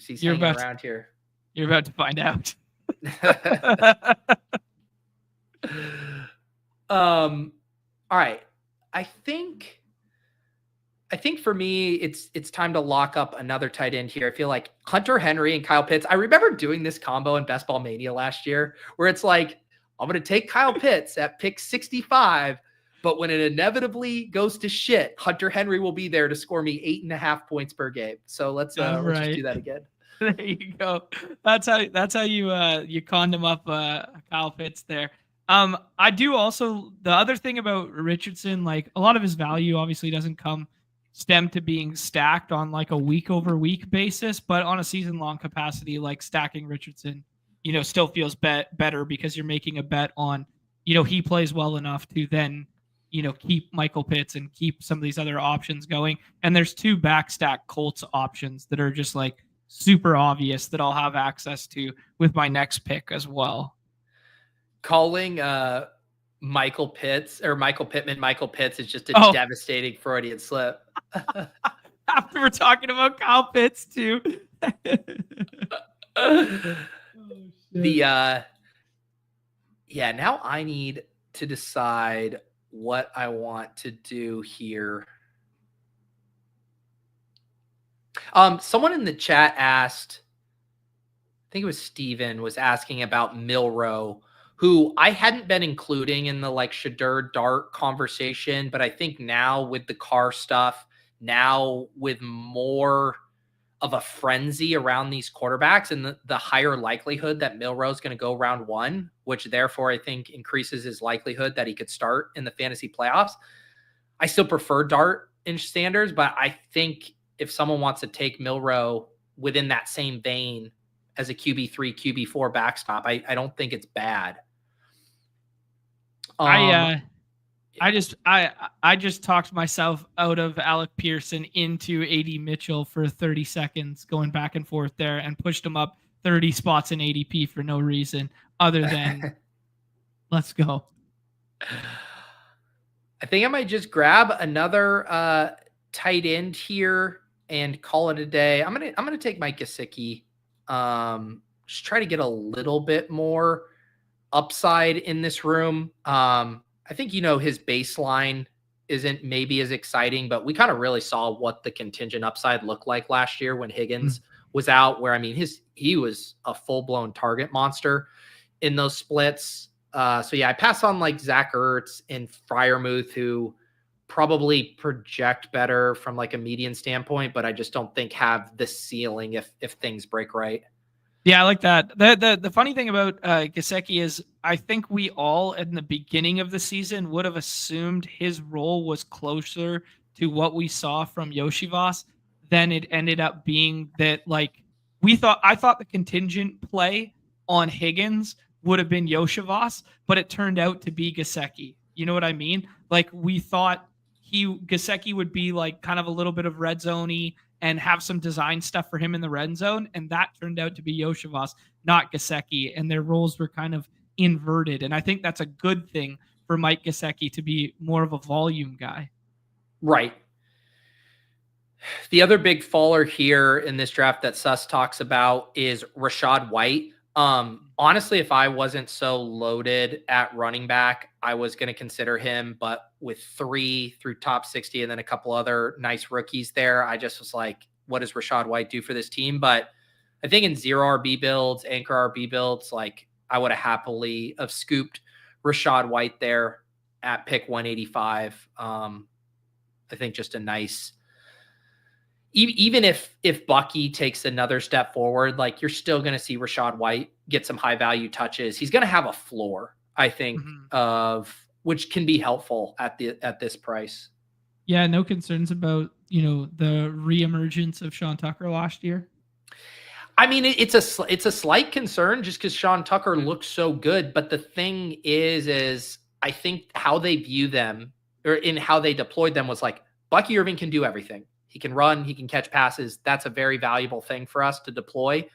He's hanging around here. You're about to find out. All right. I think for me, it's time to lock up another tight end here. I feel like Hunter Henry and Kyle Pitts. I remember doing this combo in Best Ball Mania last year where it's like, I'm going to take Kyle Pitts at pick 65, but when it inevitably goes to shit, Hunter Henry will be there to score me 8.5 points per game. So let's just do that again. There you go. That's how you conned him up, Kyle Pitts there. I do also, the other thing about Richardson, like a lot of his value obviously doesn't stem to being stacked on like a week over week basis, but on a season long capacity, like stacking Richardson, still feels better because you're making a bet on, he plays well enough to then, keep Michael Pitts and keep some of these other options going. And there's 2 backstack Colts options that are just like super obvious that I'll have access to with my next pick as well. Calling Michael Pitts or Michael Pittman Michael Pitts is just a devastating Freudian slip. After we're talking about Kyle Pitts too. Now I need to decide what I want to do here. Someone in the chat asked, I think it was Steven, was asking about Milroe, who I hadn't been including in the like Shedeur Dart conversation, but I think now with the Carr stuff, now with more of a frenzy around these quarterbacks and the higher likelihood that Milroe is going to go round 1, which therefore I think increases his likelihood that he could start in the fantasy playoffs. I still prefer Dart in standards, but I think if someone wants to take Milroe within that same vein as a QB3, QB4 backstop, I don't think it's bad. I just talked myself out of Alec Pearson into AD Mitchell for 30 seconds, going back and forth there, and pushed him up 30 spots in ADP for no reason other than let's go. I think I might just grab another tight end here and call it a day. I'm gonna take Mike Gesicki. Just try to get a little bit more upside in this room. I think, his baseline isn't maybe as exciting, but we kind of really saw what the contingent upside looked like last year when Higgins was out, where, he was a full-blown target monster in those splits. I pass on like Zach Ertz and Freiermuth, who probably project better from like a median standpoint, but I just don't think have the ceiling if things break right. Yeah, I like that. The funny thing about Gesicki is I think we all in the beginning of the season would have assumed his role was closer to what we saw from Yoshivas than it ended up being. That like I thought the contingent play on Higgins would have been Yoshivas, but it turned out to be Gesicki. You know what I mean? Like we thought Gesicki would be like kind of a little bit of red zone-y and have some design stuff for him in the red zone. And that turned out to be Yoshivas, not Gesicki. And their roles were kind of inverted. And I think that's a good thing for Mike Gesicki to be more of a volume guy. Right. The other big faller here in this draft that Suss talks about is Rachaad White. Honestly, if I wasn't so loaded at running back, I was going to consider him, but with 3 through top 60 and then a couple other nice rookies there, I just was like, what does Rachaad White do for this team? But I think in 0 RB builds, anchor RB builds, like I would have happily have scooped Rachaad White there at pick 185. I think just a nice, even if Bucky takes another step forward, like you're still going to see Rachaad White get some high value touches. He's going to have a floor, I think, of which can be helpful at this price. Yeah, no concerns about, the reemergence of Sean Tucker last year. It's a slight concern just because Sean Tucker looks so good. But the thing is I think how they view them or in how they deployed them was like Bucky Irving can do everything. He can run, he can catch passes. That's a very valuable thing for us to deploy.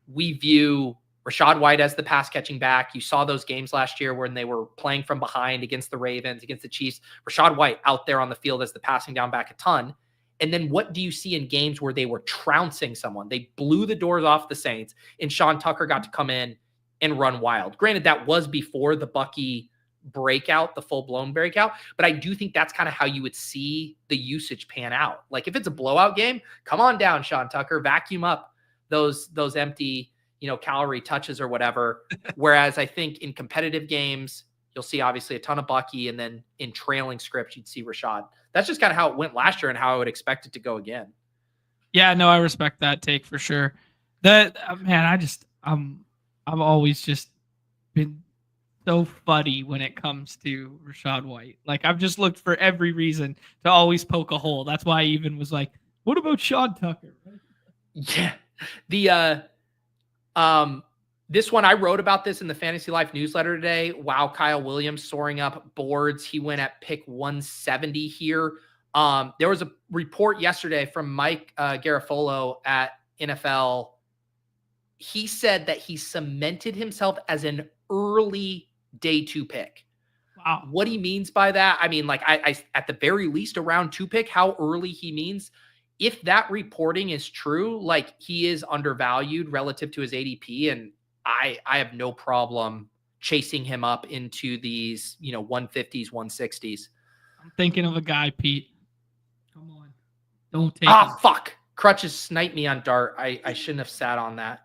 We view Rachaad White as the pass catching back. You saw those games last year when they were playing from behind against the Ravens, against the Chiefs. Rachaad White out there on the field as the passing down back a ton. And then what do you see in games where they were trouncing someone? They blew the doors off the Saints, and Sean Tucker got to come in and run wild. Granted, that was before the Bucky breakout, the full-blown breakout, but I do think that's kind of how you would see the usage pan out. Like if it's a blowout game, come on down, Sean Tucker, vacuum up those empty, calorie touches or whatever. Whereas I think in competitive games, you'll see obviously a ton of Bucky, and then in trailing scripts, you'd see Rachaad. That's just kind of how it went last year and how I would expect it to go again. Yeah, no, I respect that take for sure. I've always just been so funny when it comes to Rachaad White. Like I've just looked for every reason to always poke a hole. That's why I even was like, what about Sean Tucker? Yeah. The this one, I wrote about this in the Fantasy Life newsletter today. Wow, Kyle Williams soaring up boards. He went at pick 170 here. There was a report yesterday from Mike Garafolo at NFL. He said that he cemented himself as an early day 2 pick. Wow. What he means by that, I mean, like I at the very least a round 2 pick, how early he means. If that reporting is true, like he is undervalued relative to his ADP, and I have no problem chasing him up into these, 150s, 160s. I'm thinking of a guy, Pete. Come on. Don't take him. Fuck. Crutches sniped me on Dart. I shouldn't have sat on that.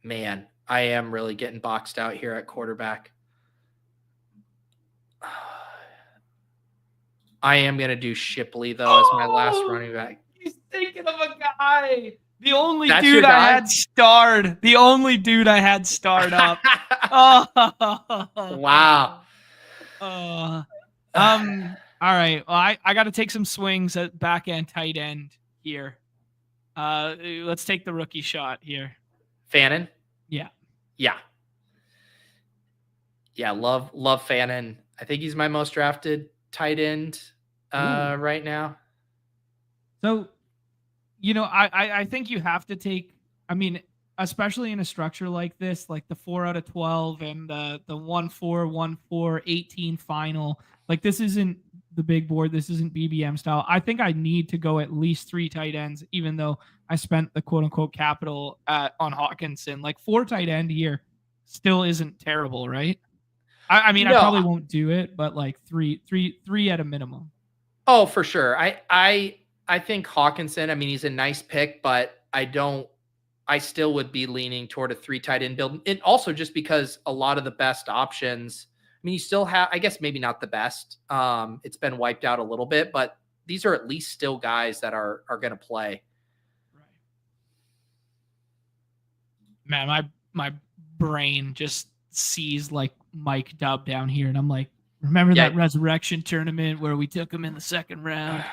Man, I am really getting boxed out here at quarterback. I am going to do Shipley, though, as my last running back. He's thinking of a guy. The only dude I had starred. The only dude I had starred up. Wow. All right. Well, I got to take some swings at back end tight end here. Let's take the rookie shot here. Fannin? Yeah. Yeah. Yeah, love Fannin. I think he's my most drafted tight end right now. So, I think you have to take, I mean, especially in a structure like this, like the 4 out of 12 and the 1-4, 1-4, 18 final, like this isn't the big board. This isn't BBM style. I think I need to go at least 3 tight ends, even though I spent the quote unquote capital on Hawkinson. Like 4 tight end here still isn't terrible, right? I mean, no, I probably won't do it, but like three at a minimum. Oh, for sure. I think Hawkinson, I mean, he's a nice pick, but I still would be leaning toward a 3 tight end build. And also just because a lot of the best options, I mean, you still have, I guess maybe not the best. It's been wiped out a little bit, but these are at least still guys that are going to play. Right. Man, my brain just sees like Mike Dubb down here, and I'm like, remember that resurrection tournament where we took him in the second round?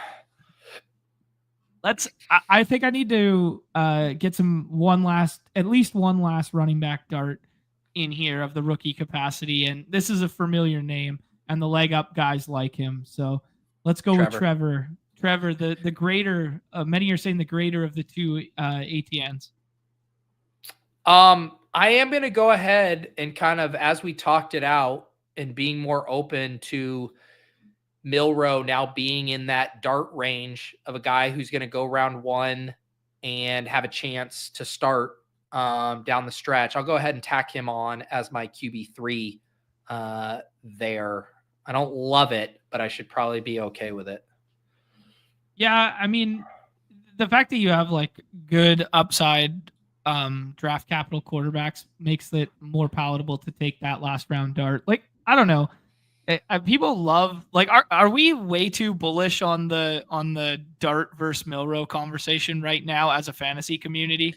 I think I need to get at least one last running back dart in here of the rookie capacity. And this is a familiar name, and the leg up guys like him. So let's go with Trevor. Trevor, the greater, many are saying the greater of the 2 ATNs. I am going to go ahead and kind of, as we talked it out and being more open to Milroe now being in that dart range of a guy who's going to go round 1 and have a chance to start down the stretch. I'll go ahead and tack him on as my QB3 there. I don't love it, but I should probably be okay with it. Yeah, I mean, the fact that you have like good upside draft capital quarterbacks makes it more palatable to take that last round dart. Like, I don't know. People love, like, are we way too bullish on the dart versus Milroe conversation right now as a fantasy community?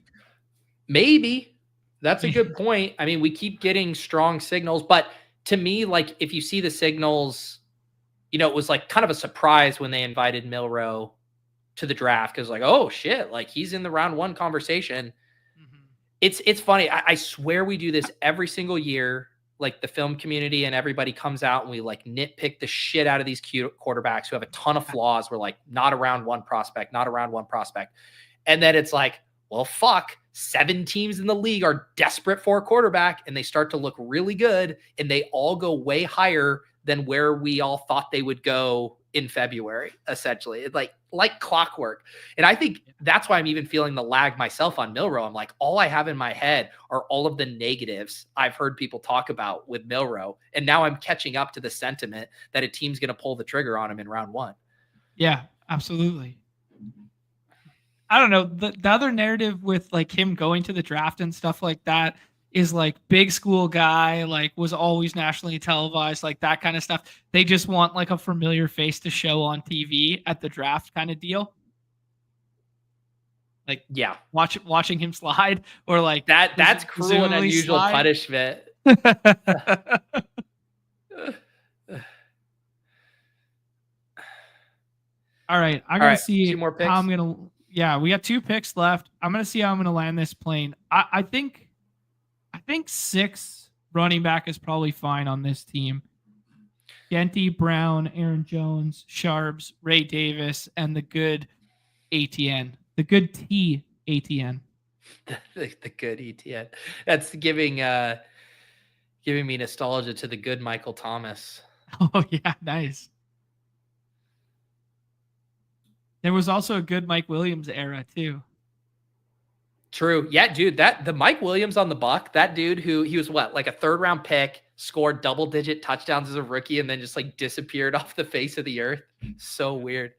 Maybe. That's a good point. I mean, we keep getting strong signals, but to me, like, if you see the signals, it was like kind of a surprise when they invited Milroe to the draft, because like, oh shit, like he's in the round 1 conversation. Mm-hmm. It's funny. I swear we do this every single year. Like the film community and everybody comes out and we like nitpick the shit out of these quarterbacks who have a ton of flaws. We're like, not a round 1 prospect, not a round 1 prospect. And then it's like, well, fuck, 7 teams in the league are desperate for a quarterback, and they start to look really good, and they all go way higher than where we all thought they would go in February, essentially. It's like clockwork. And I think that's why I'm even feeling the lag myself on Milroe. I'm like, all I have in my head are all of the negatives I've heard people talk about with Milroe. And now I'm catching up to the sentiment that a team's going to pull the trigger on him in round 1. Yeah, absolutely. I don't know. The other narrative with like him going to the draft and stuff like that is like big school guy, like was always nationally televised, like that kind of stuff. They just want like a familiar face to show on TV at the draft kind of deal. Like, yeah, watching him slide, or like that's cruel and unusual slide. punishment. All right, I gotta see 2 more picks. how I'm gonna. Yeah, we got 2 picks left. I'm gonna see how I'm gonna land this plane. I think 6 running back is probably fine on this team. Genty, Brown, Aaron Jones, Sharps, Ray Davis, and the good ATN. The good T ATN. the good ETN. That's giving me nostalgia to the good Michael Thomas. Oh yeah, nice. There was also a good Mike Williams era too. True. Yeah, dude, the Mike Williams on the Buck, that dude who he was what, like a 3rd round pick, scored double-digit touchdowns as a rookie, and then just like disappeared off the face of the earth. So weird.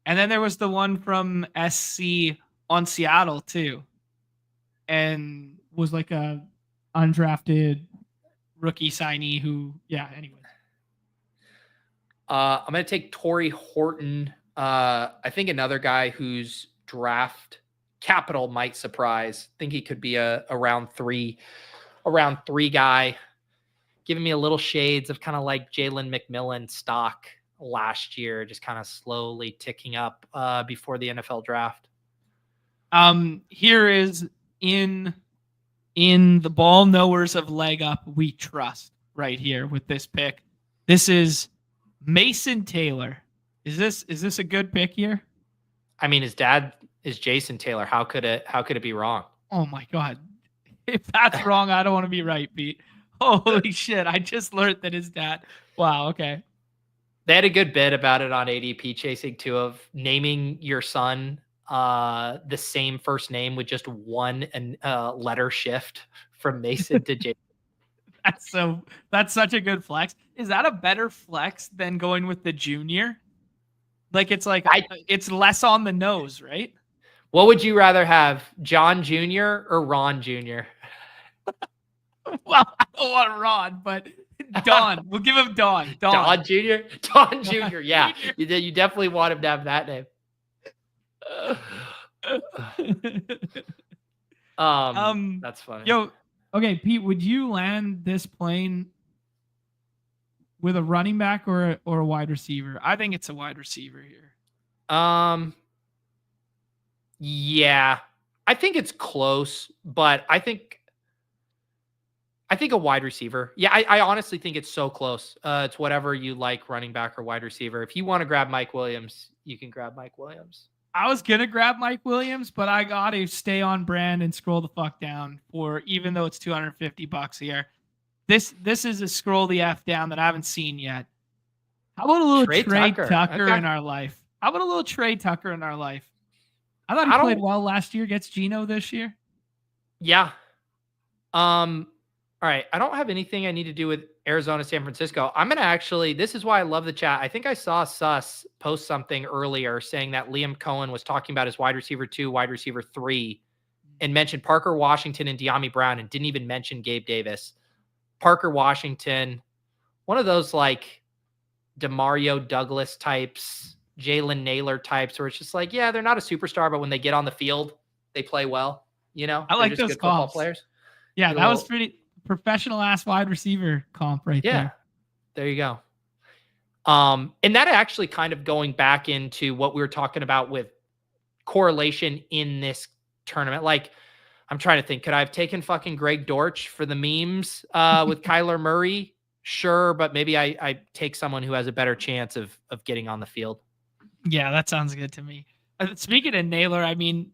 And then there was the one from SC on Seattle too, and was like a undrafted rookie signee who, yeah. Anyway, I'm gonna take Torrey Horton. I think another guy whose draft capital might surprise. I think he could be a round three guy, giving me a little shades of kind of like Jalen McMillan stock last year, just kind of slowly ticking up before the NFL draft. Here is in the ball knowers of leg up we trust right here with this pick. This is Mason Taylor. Is this a good pick here? I mean, his dad is Jason Taylor. How could it be wrong? Oh my God. If that's wrong, I don't want to be right, Pete. Holy shit. I just learned that his dad. Wow. Okay. They had a good bit about it on ADP Chasing too, of naming your son the same first name with just one letter shift from Mason to Jason. That's such a good flex. Is that a better flex than going with the junior? Like it's less on the nose, right? What would you rather have, John Jr. or Ron Jr.? Well, I don't want Ron, but Don. We'll give him Don. Don Jr. Don Jr. Yeah, you definitely want him to have that name. That's funny. Yo, okay, Pete, would you land this plane with a running back or a wide receiver? I think it's a wide receiver here. Yeah, I think it's close, but I think a wide receiver. Yeah, I honestly think it's so close. It's whatever you like, running back or wide receiver. If you want to grab Mike Williams, you can grab Mike Williams. I was going to grab Mike Williams, but I got to stay on brand and scroll the fuck down for, even though it's $250 here. This is a scroll the F down that I haven't seen yet. How about a little Trey Tucker in our life? How about a little Trey Tucker in our life? I thought he played well last year. Gets Geno this year. Yeah. All right. I don't have anything I need to do with Arizona, San Francisco. I'm going to actually, this is why I love the chat. I think I saw Sus post something earlier saying that Liam Cohen was talking about his wide receiver 2, wide receiver 3, and mentioned Parker Washington and De'Ami Brown and didn't even mention Gabe Davis. Parker Washington, one of those like DeMario Douglas types, Jalen Naylor types, where it's just like, yeah, they're not a superstar, but when they get on the field, they play well. You know, I like those good football players. Yeah, that was pretty professional ass wide receiver comp right there. Yeah, there you go. And that actually kind of going back into what we were talking about with correlation in this tournament. Like, I'm trying to think, could I have taken fucking Greg Dortch for the memes with Kyler Murray? Sure, but maybe I take someone who has a better chance of getting on the field. Yeah, that sounds good to me. Speaking of Naylor, I mean,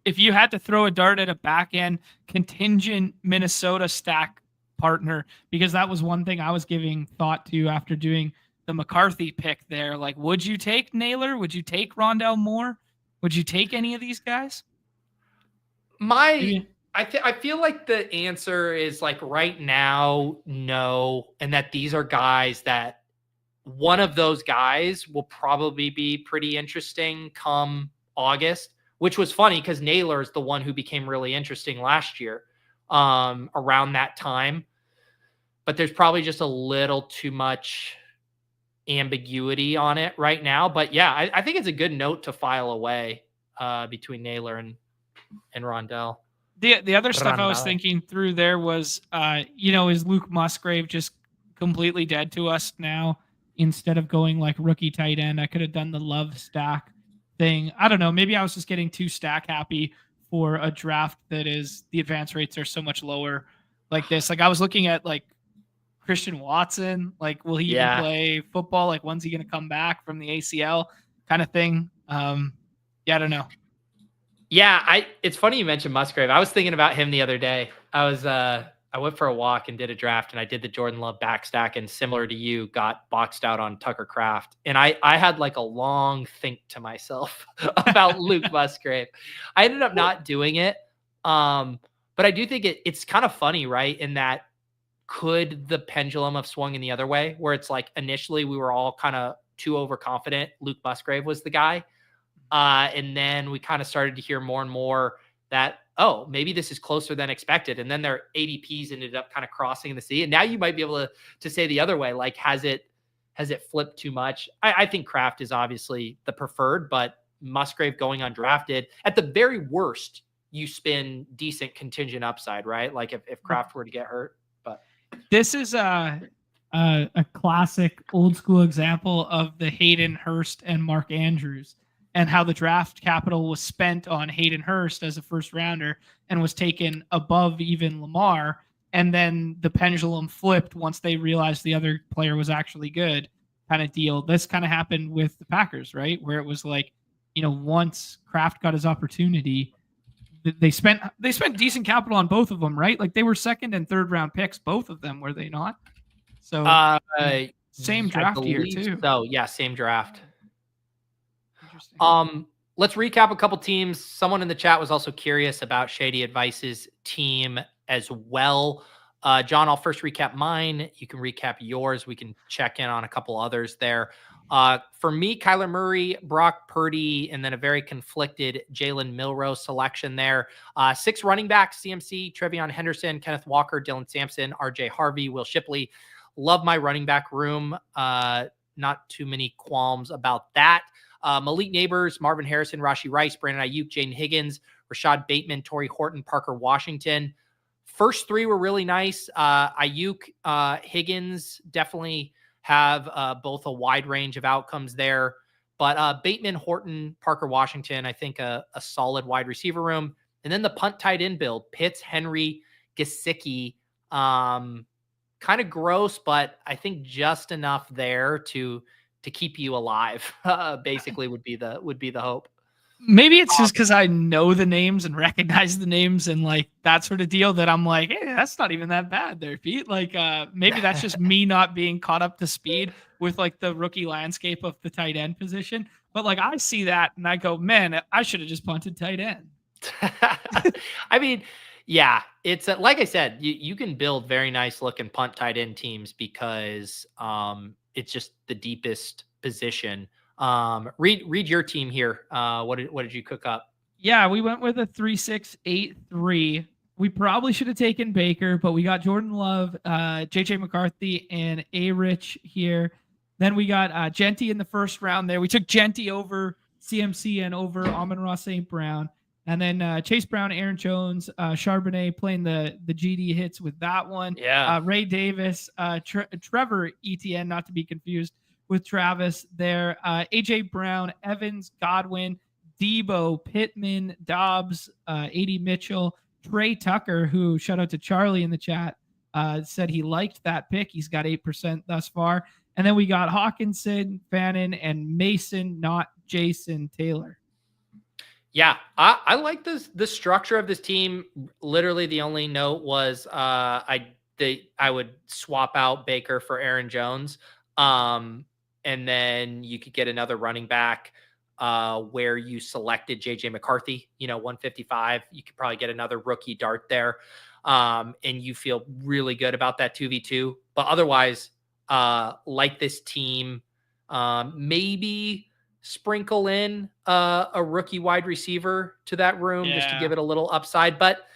if you had to throw a dart at a back end contingent Minnesota stack partner, because that was one thing I was giving thought to after doing the McCarthy pick there. Like, would you take Naylor? Would you take Rondell Moore? Would you take any of these guys? I feel like the answer is like right now, no. And that these are guys that one of those guys will probably be pretty interesting come August, which was funny because Naylor is the one who became really interesting last year around that time. But there's probably just a little too much ambiguity on it right now. But yeah, I think it's a good note to file away between Naylor and Rondell. The other stuff I was thinking through there was, is Luke Musgrave just completely dead to us now? Instead of going like rookie tight end, I could have done the love stack thing. I don't know. Maybe I was just getting too stack happy for a draft that is the advance rates are so much lower like this. Like I was looking at like Christian Watson, like will he even play football? Like when's he going to come back from the ACL kind of thing? I don't know. Yeah, it's funny you mentioned Musgrave. I was thinking about him the other day. I went for a walk and did a draft, and I did the Jordan Love backstack, and similar to you, got boxed out on Tucker Kraft. And I had like a long think to myself about Luke Musgrave. I ended up not doing it. But I do think it's kind of funny, right? In that could the pendulum have swung in the other way, where it's like initially we were all kind of too overconfident Luke Musgrave was the guy. And then we kind of started to hear more and more that, oh, maybe this is closer than expected. And then their ADPs ended up kind of crossing the sea. And now you might be able to say the other way, like, has it flipped too much? I think Kraft is obviously the preferred, but Musgrave going undrafted, at the very worst, you spin decent contingent upside, right? Like if Kraft were to get hurt. But this is a classic old school example of the Hayden Hurst and Mark Andrews, and how the draft capital was spent on Hayden Hurst as a first rounder and was taken above even Lamar. And then the pendulum flipped once they realized the other player was actually good kind of deal. This kind of happened with the Packers, right? Where it was like, once Kraft got his opportunity, they spent decent capital on both of them, right? Like they were second and third round picks, both of them, were they not? So same draft year too. So yeah, same draft. Let's recap a couple teams. Someone in the chat was also curious about Shady Advice's team as well. John, I'll first recap mine. You can recap yours. We can check in on a couple others there. For me, Kyler Murray, Brock Purdy, and then a very conflicted Jalen Milroe selection there. 6 running backs, CMC, Trevion Henderson, Kenneth Walker, Dylan Sampson, RJ Harvey, Will Shipley. Love my running back room. Not too many qualms about that. Malik Neighbors, Marvin Harrison, Rashee Rice, Brandon Ayuk, Jaden Higgins, Rashad Bateman, Torrey Horton, Parker Washington. First 3 were really nice. Ayuk, Higgins definitely have both a wide range of outcomes there. But Bateman, Horton, Parker Washington, I think a solid wide receiver room. And then the punt tight end build, Pitts, Henry, Gesicki. Kind of gross, but I think just enough there to keep you alive, basically would be the hope. Maybe it's just because I know the names and recognize the names and like that sort of deal that I'm like, hey, that's not even that bad there, Pete. Like maybe that's just me not being caught up to speed with like the rookie landscape of the tight end position. But like I see that and I go, man, I should have just punted tight end. I mean, yeah, it's like I said, you can build very nice looking punt tight end teams because it's just the deepest position. Read your team here. What did you cook up? Yeah, we went with a 3-6-8-3. We probably should have taken Baker, but we got Jordan Love, JJ McCarthy, and A-Rich here. Then we got Genty in the first round there. We took Genty over CMC and over Amon-Ra St. Brown. And then Chase Brown, Aaron Jones, Charbonnet playing the GD hits with that one. Yeah. Ray Davis, Trevor Etienne, not to be confused with Travis there. AJ Brown, Evans, Godwin, Debo, Pittman, Dobbs, A.D. Mitchell, Trey Tucker, who, shout out to Charlie in the chat, said he liked that pick. He's got 8% thus far. And then we got Hawkinson, Fannin, and Mason, not Jason Taylor. Yeah, I like the structure of this team. Literally, the only note was I would swap out Baker for Aaron Jones, and then you could get another running back where you selected JJ McCarthy. 155. You could probably get another rookie dart there, and you feel really good about that 2v2. But otherwise, like this team, maybe sprinkle in a rookie wide receiver to that room just to give it a little upside. But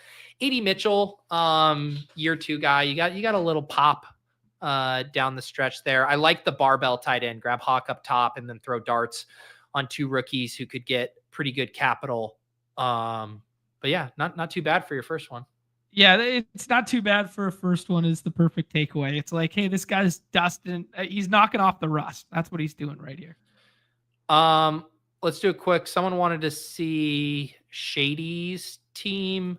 A.D. Mitchell, year 2 guy, you got a little pop down the stretch there. I like the barbell tight end, grab Hawk up top and then throw darts on 2 rookies who could get pretty good capital. But yeah, not too bad for your first one. Yeah, it's not too bad for a first one is the perfect takeaway. It's like, hey, this guy's dusting. He's knocking off the rust. That's what he's doing right here. Let's do a quick. Someone wanted to see Shady's team.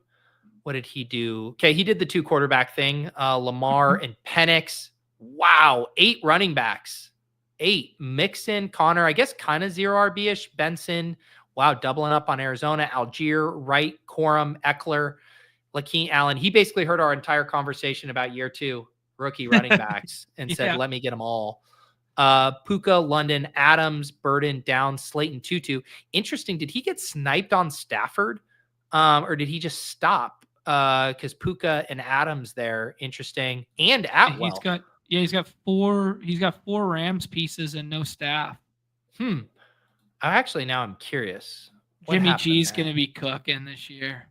What did he do? Okay, he did the 2 quarterback thing. Lamar and Penix. Wow, 8 running backs. 8. Mixon, Connor, I guess kind of 0 RB-ish. Benson. Wow, doubling up on Arizona. Algier, Wright, Corum, Eckler, Lakeem Allen. He basically heard our entire conversation about year 2 rookie running backs and said, let me get them all. Puka, London, Adams, Burden, Downs, Slayton, Tutu. Interesting. Did he get sniped on Stafford? Or did he just stop? Because Puka and Adams there. Interesting. And Atwell. He's got 4 Rams pieces and no staff. Actually, now I'm curious. Jimmy G's going to be cooking this year.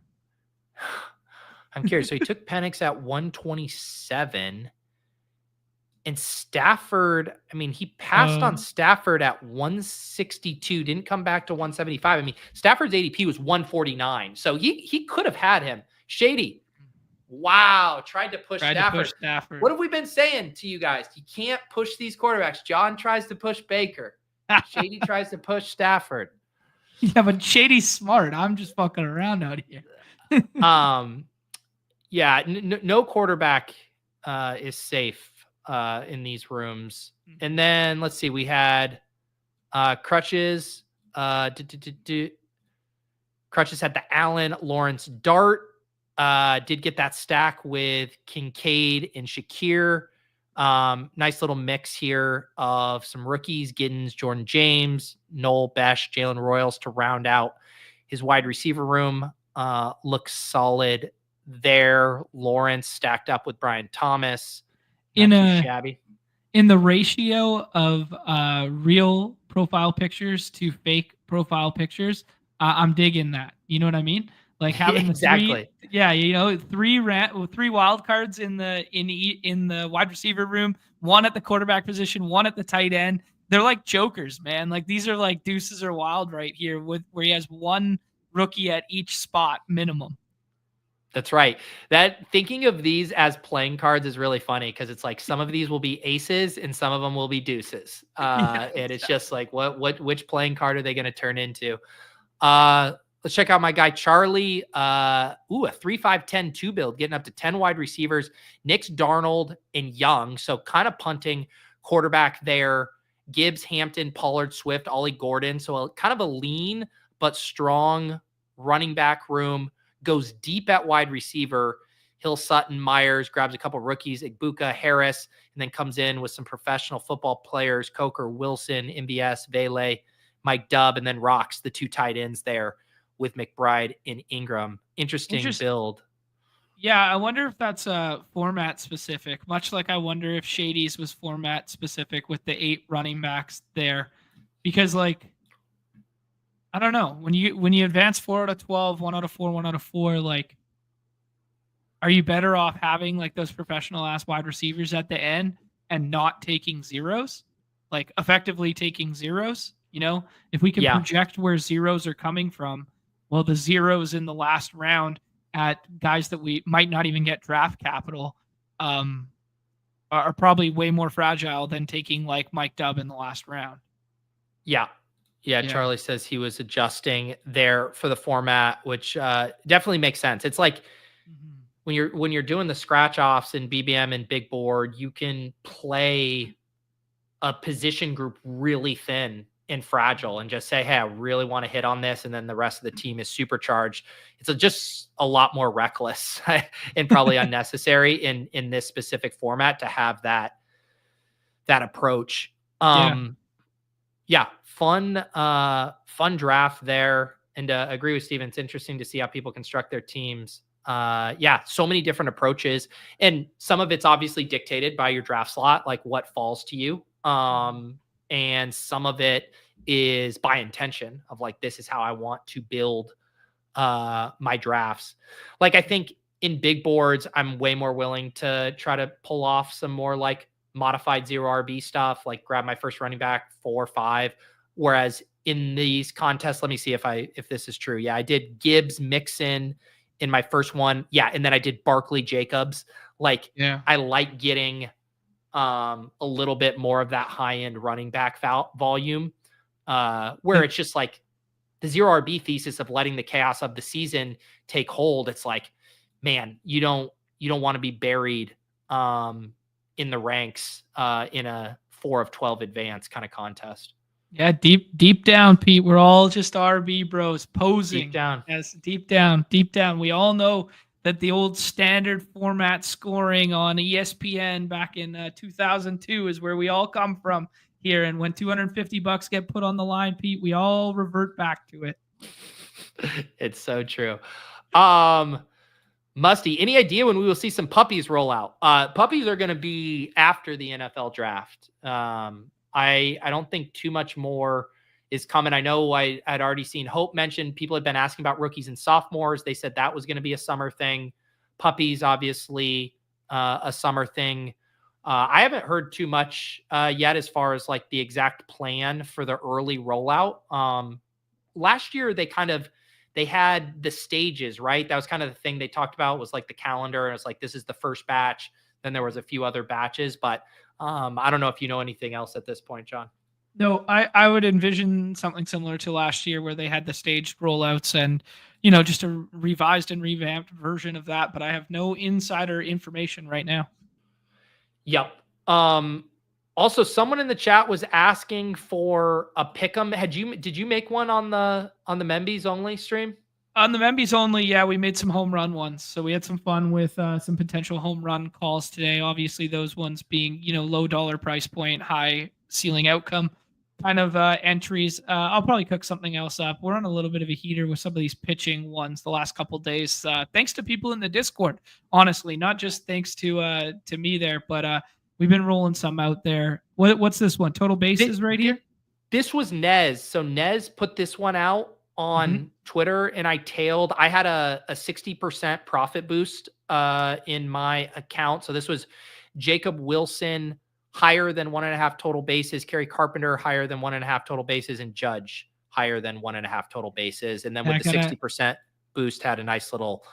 I'm curious. So he took Penix at 127. And Stafford, I mean, he passed on Stafford at 162, didn't come back to 175. I mean, Stafford's ADP was 149. So he could have had him. Shady. Wow. Tried to push Stafford. What have we been saying to you guys? You can't push these quarterbacks. John tries to push Baker. Shady tries to push Stafford. Yeah, but Shady's smart. I'm just fucking around out here. Yeah, no quarterback is safe in these rooms. And then let's see, we had Crutches. Crutches had the Allen, Lawrence, Dart. Did get that stack with Kincaid and Shakir. Nice little mix here of some rookies, Giddens, Jordan James, Noel, Besh, Jalen Royals to round out his wide receiver room. Looks solid there. Lawrence stacked up with Brian Thomas. Not too shabby. In the ratio of real profile pictures to fake profile pictures, I'm digging that. You know what I mean? Like having exactly. three wild cards in the wide receiver room, 1 at the quarterback position, 1 at the tight end. They're like jokers, man. Like these are like deuces are wild right here where he has 1 rookie at each spot minimum. That's right. That thinking of these as playing cards is really funny because it's like some of these will be aces and some of them will be deuces. And it's just like which playing card are they going to turn into? Let's check out my guy Charlie. A 3-5-10 2 build, getting up to 10 wide receivers. Nix, Darnold, and Young. So kind of punting quarterback there. Gibbs, Hampton, Pollard, Swift, Ollie Gordon. So kind of a lean but strong running back room. Goes deep at wide receiver. Hill, Sutton, Myers, grabs a couple rookies, Igbuka, Harris, and then comes in with some professional football players, Coker, Wilson, MBS, Vele, Mike Dubb, and then rocks the 2 tight ends there with McBride and Ingram. Interesting build. Yeah, I wonder if that's format specific, much like I wonder if Shady's was format specific with the 8 running backs there. Because like, I don't know. When you advance 4 out of 12, 1 out of 4, 1 out of 4, like, are you better off having like those professional ass wide receivers at the end and not taking zeros? Like effectively taking zeros, you know? If we can project where zeros are coming from, well, the zeros in the last round at guys that we might not even get draft capital are probably way more fragile than taking like Mike Dubb in the last round. Yeah. Charlie says he was adjusting there for the format, which definitely makes sense. It's like when you're doing the scratch offs in BBM and big board, you can play a position group really thin and fragile and just say, hey, I really want to hit on this. And then the rest of the team is supercharged. It's just a lot more reckless and probably unnecessary in this specific format to have that approach. Fun draft there. And agree with Steven. It's interesting to see how people construct their teams. So many different approaches. And some of it's obviously dictated by your draft slot, like what falls to you. And some of it is by intention of like, this is how I want to build my drafts. Like, I think in big boards, I'm way more willing to try to pull off some more like modified 0 RB stuff, like grab my first running back 4 or 5. Whereas in these contests. Let me see if this is true. Yeah, I did Gibbs, Mixon in my first one. Yeah, and then I did Barkley, Jacobs. Like, yeah, I like getting a little bit more of that high end running back volume, where it's just like the zero RB thesis of letting the chaos of the season take hold. It's like, man, you don't want to be buried in the ranks in a 4 of 12 advance kind of contest. Yeah, deep down, Pete, we're all just RB bros posing. Deep down. Yes, deep down. We all know that the old standard format scoring on ESPN back in 2002 is where we all come from here. And when $250 get put on the line, Pete, we all revert back to it. It's so true. Musty, any idea when we will see some puppies roll out? Puppies are going to be after the NFL draft. I don't think too much more is coming. I know I'd already seen Hope mention people had been asking about rookies and sophomores. They said that was going to be a summer thing. Puppies, obviously, a summer thing. I haven't heard too much yet as far as like the exact plan for the early rollout. Last year, they had the stages, right? That was kind of the thing they talked about, was like the calendar. And it's like, this is the first batch. Then there was a few other batches, but I don't know if you know anything else at this point, John. No, I would envision something similar to last year where they had the staged rollouts and, just a revised and revamped version of that. But I have no insider information right now. Yep. Also, someone in the chat was asking for a pick'em. Did you make one on the Membies only stream? On the Membies only, yeah, we made some home run ones. So we had some fun with some potential home run calls today. Obviously, those ones being, low dollar price point, high ceiling outcome kind of entries. I'll probably cook something else up. We're on a little bit of a heater with some of these pitching ones the last couple of days. Thanks to people in the Discord, honestly, not just thanks to me there, but we've been rolling some out there. What's this one? Total bases right here? This was Nez. So Nez put this one out on Twitter, and I tailed. I had a 60% profit boost in my account. So this was Jacob Wilson, higher than 1.5 total bases, Kerry Carpenter higher than 1.5 total bases, and Judge higher than 1.5 total bases. And then with the 60% boost, had a nice little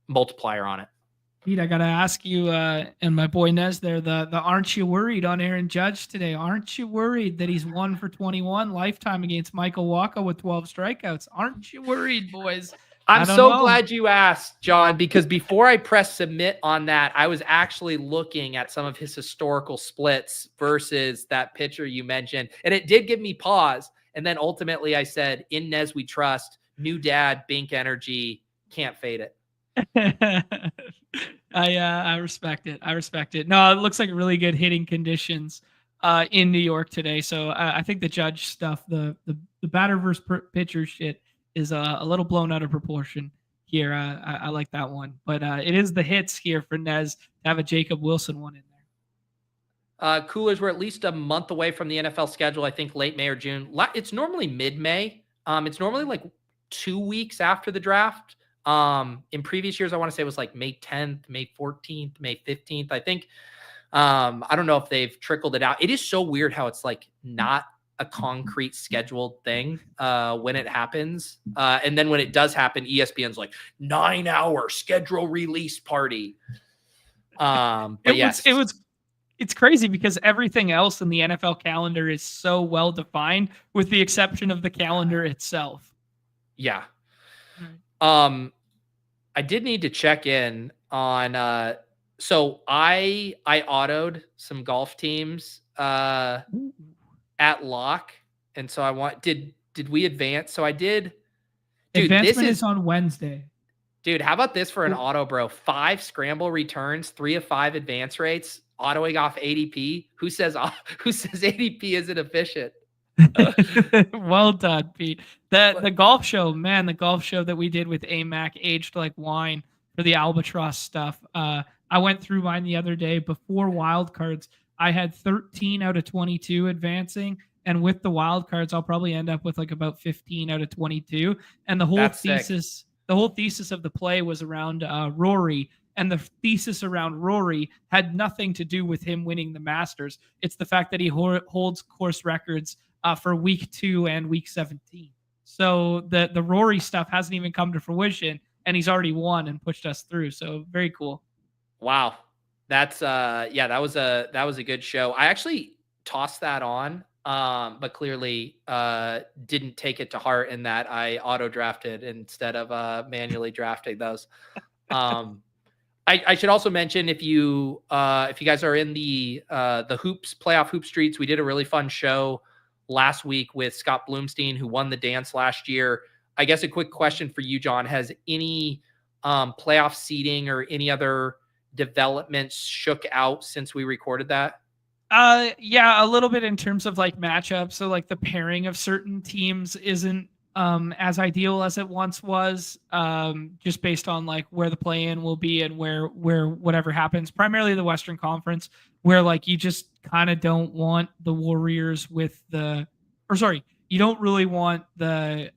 multiplier on it. Pete, I gotta ask you, and my boy Nez there, the aren't you worried on Aaron Judge today? Aren't you worried that he's 1 for 21 lifetime against Michael Wacha with 12 strikeouts? Aren't you worried, boys? I'm so glad you asked, John, because before I pressed submit on that, I was actually looking at some of his historical splits versus that pitcher you mentioned, and it did give me pause. And then ultimately I said, in Nez we trust, new dad, Bink energy, can't fade it. I respect it. No, it looks like really good hitting conditions in New York today. So I think the Judge stuff, the batter versus pitcher shit is a little blown out of proportion here. I like that one, but it is the hits here for Nez to have a Jacob Wilson one in there. Coolers were at least a month away from the NFL schedule. I think late May or June. It's normally mid-May. It's normally like 2 weeks after the draft. In previous years, I want to say it was like May 10th, May 14th, May 15th. I think, I don't know if they've trickled it out. It is so weird how it's like not a concrete scheduled thing, when it happens. And then when it does happen, ESPN's like 9-hour schedule release party. But it's crazy because everything else in the NFL calendar is so well defined with the exception of the calendar itself. Yeah. I did need to check in on, so I autoed some golf teams, at lock. And so did we advance? So I did. Dude, advancement is on Wednesday. Dude, how about this for an auto, bro? 5 scramble returns, 3 of 5 advance rates, autoing off ADP. Who says ADP isn't efficient? Well done, Pete. The golf show, man, the golf show that we did with AMAC aged like wine for the Albatross stuff. I went through mine the other day before wildcards. I had 13 out of 22 advancing, and with the wild cards, I'll probably end up with like about 15 out of 22. And the whole thesis of the play was around Rory. And the thesis around Rory had nothing to do with him winning the Masters. It's the fact that he holds course records for week 2 and week 17. So the Rory stuff hasn't even come to fruition, and he's already won and pushed us through. So very cool. Wow. That's that was a good show. I actually tossed that on, but clearly didn't take it to heart in that I auto drafted instead of manually drafting those. I should also mention if you guys are in the hoops playoff hoop streets, we did a really fun show last week with Scott Bloomstein, who won the dance last year. I guess a quick question for you, John: has any playoff seeding or any other developments shook out since we recorded that? Yeah, a little bit in terms of like matchups. So like the pairing of certain teams isn't as ideal as it once was, just based on like where the play-in will be and where whatever happens, primarily the Western Conference, where like you just kind of don't want the Warriors with you don't really want the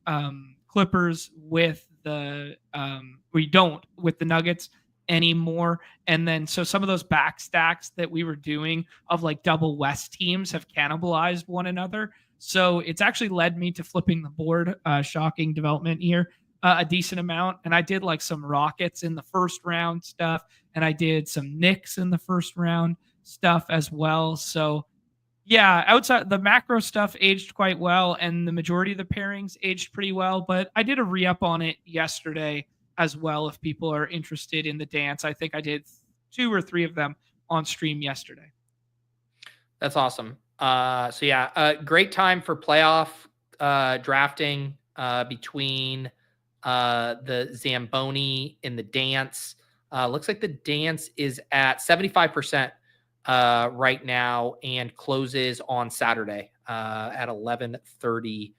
Clippers with the or you don't with the Nuggets anymore. And then so some of those back stacks that we were doing of like double West teams have cannibalized one another. So it's actually led me to flipping the board. Shocking development here, a decent amount. And I did like some Rockets in the first round stuff, and I did some Knicks in the first round stuff as well. So yeah, outside the macro stuff aged quite well, and the majority of the pairings aged pretty well. But I did a re-up on it yesterday as well. If people are interested in the dance, I think I did 2 or 3 of them on stream yesterday. That's awesome. Great time for playoff drafting between the Zamboni and the dance. Looks like the dance is at 75% right now and closes on Saturday at 11:30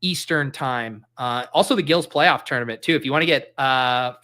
Eastern time. Also the Gills playoff tournament too. If you want to get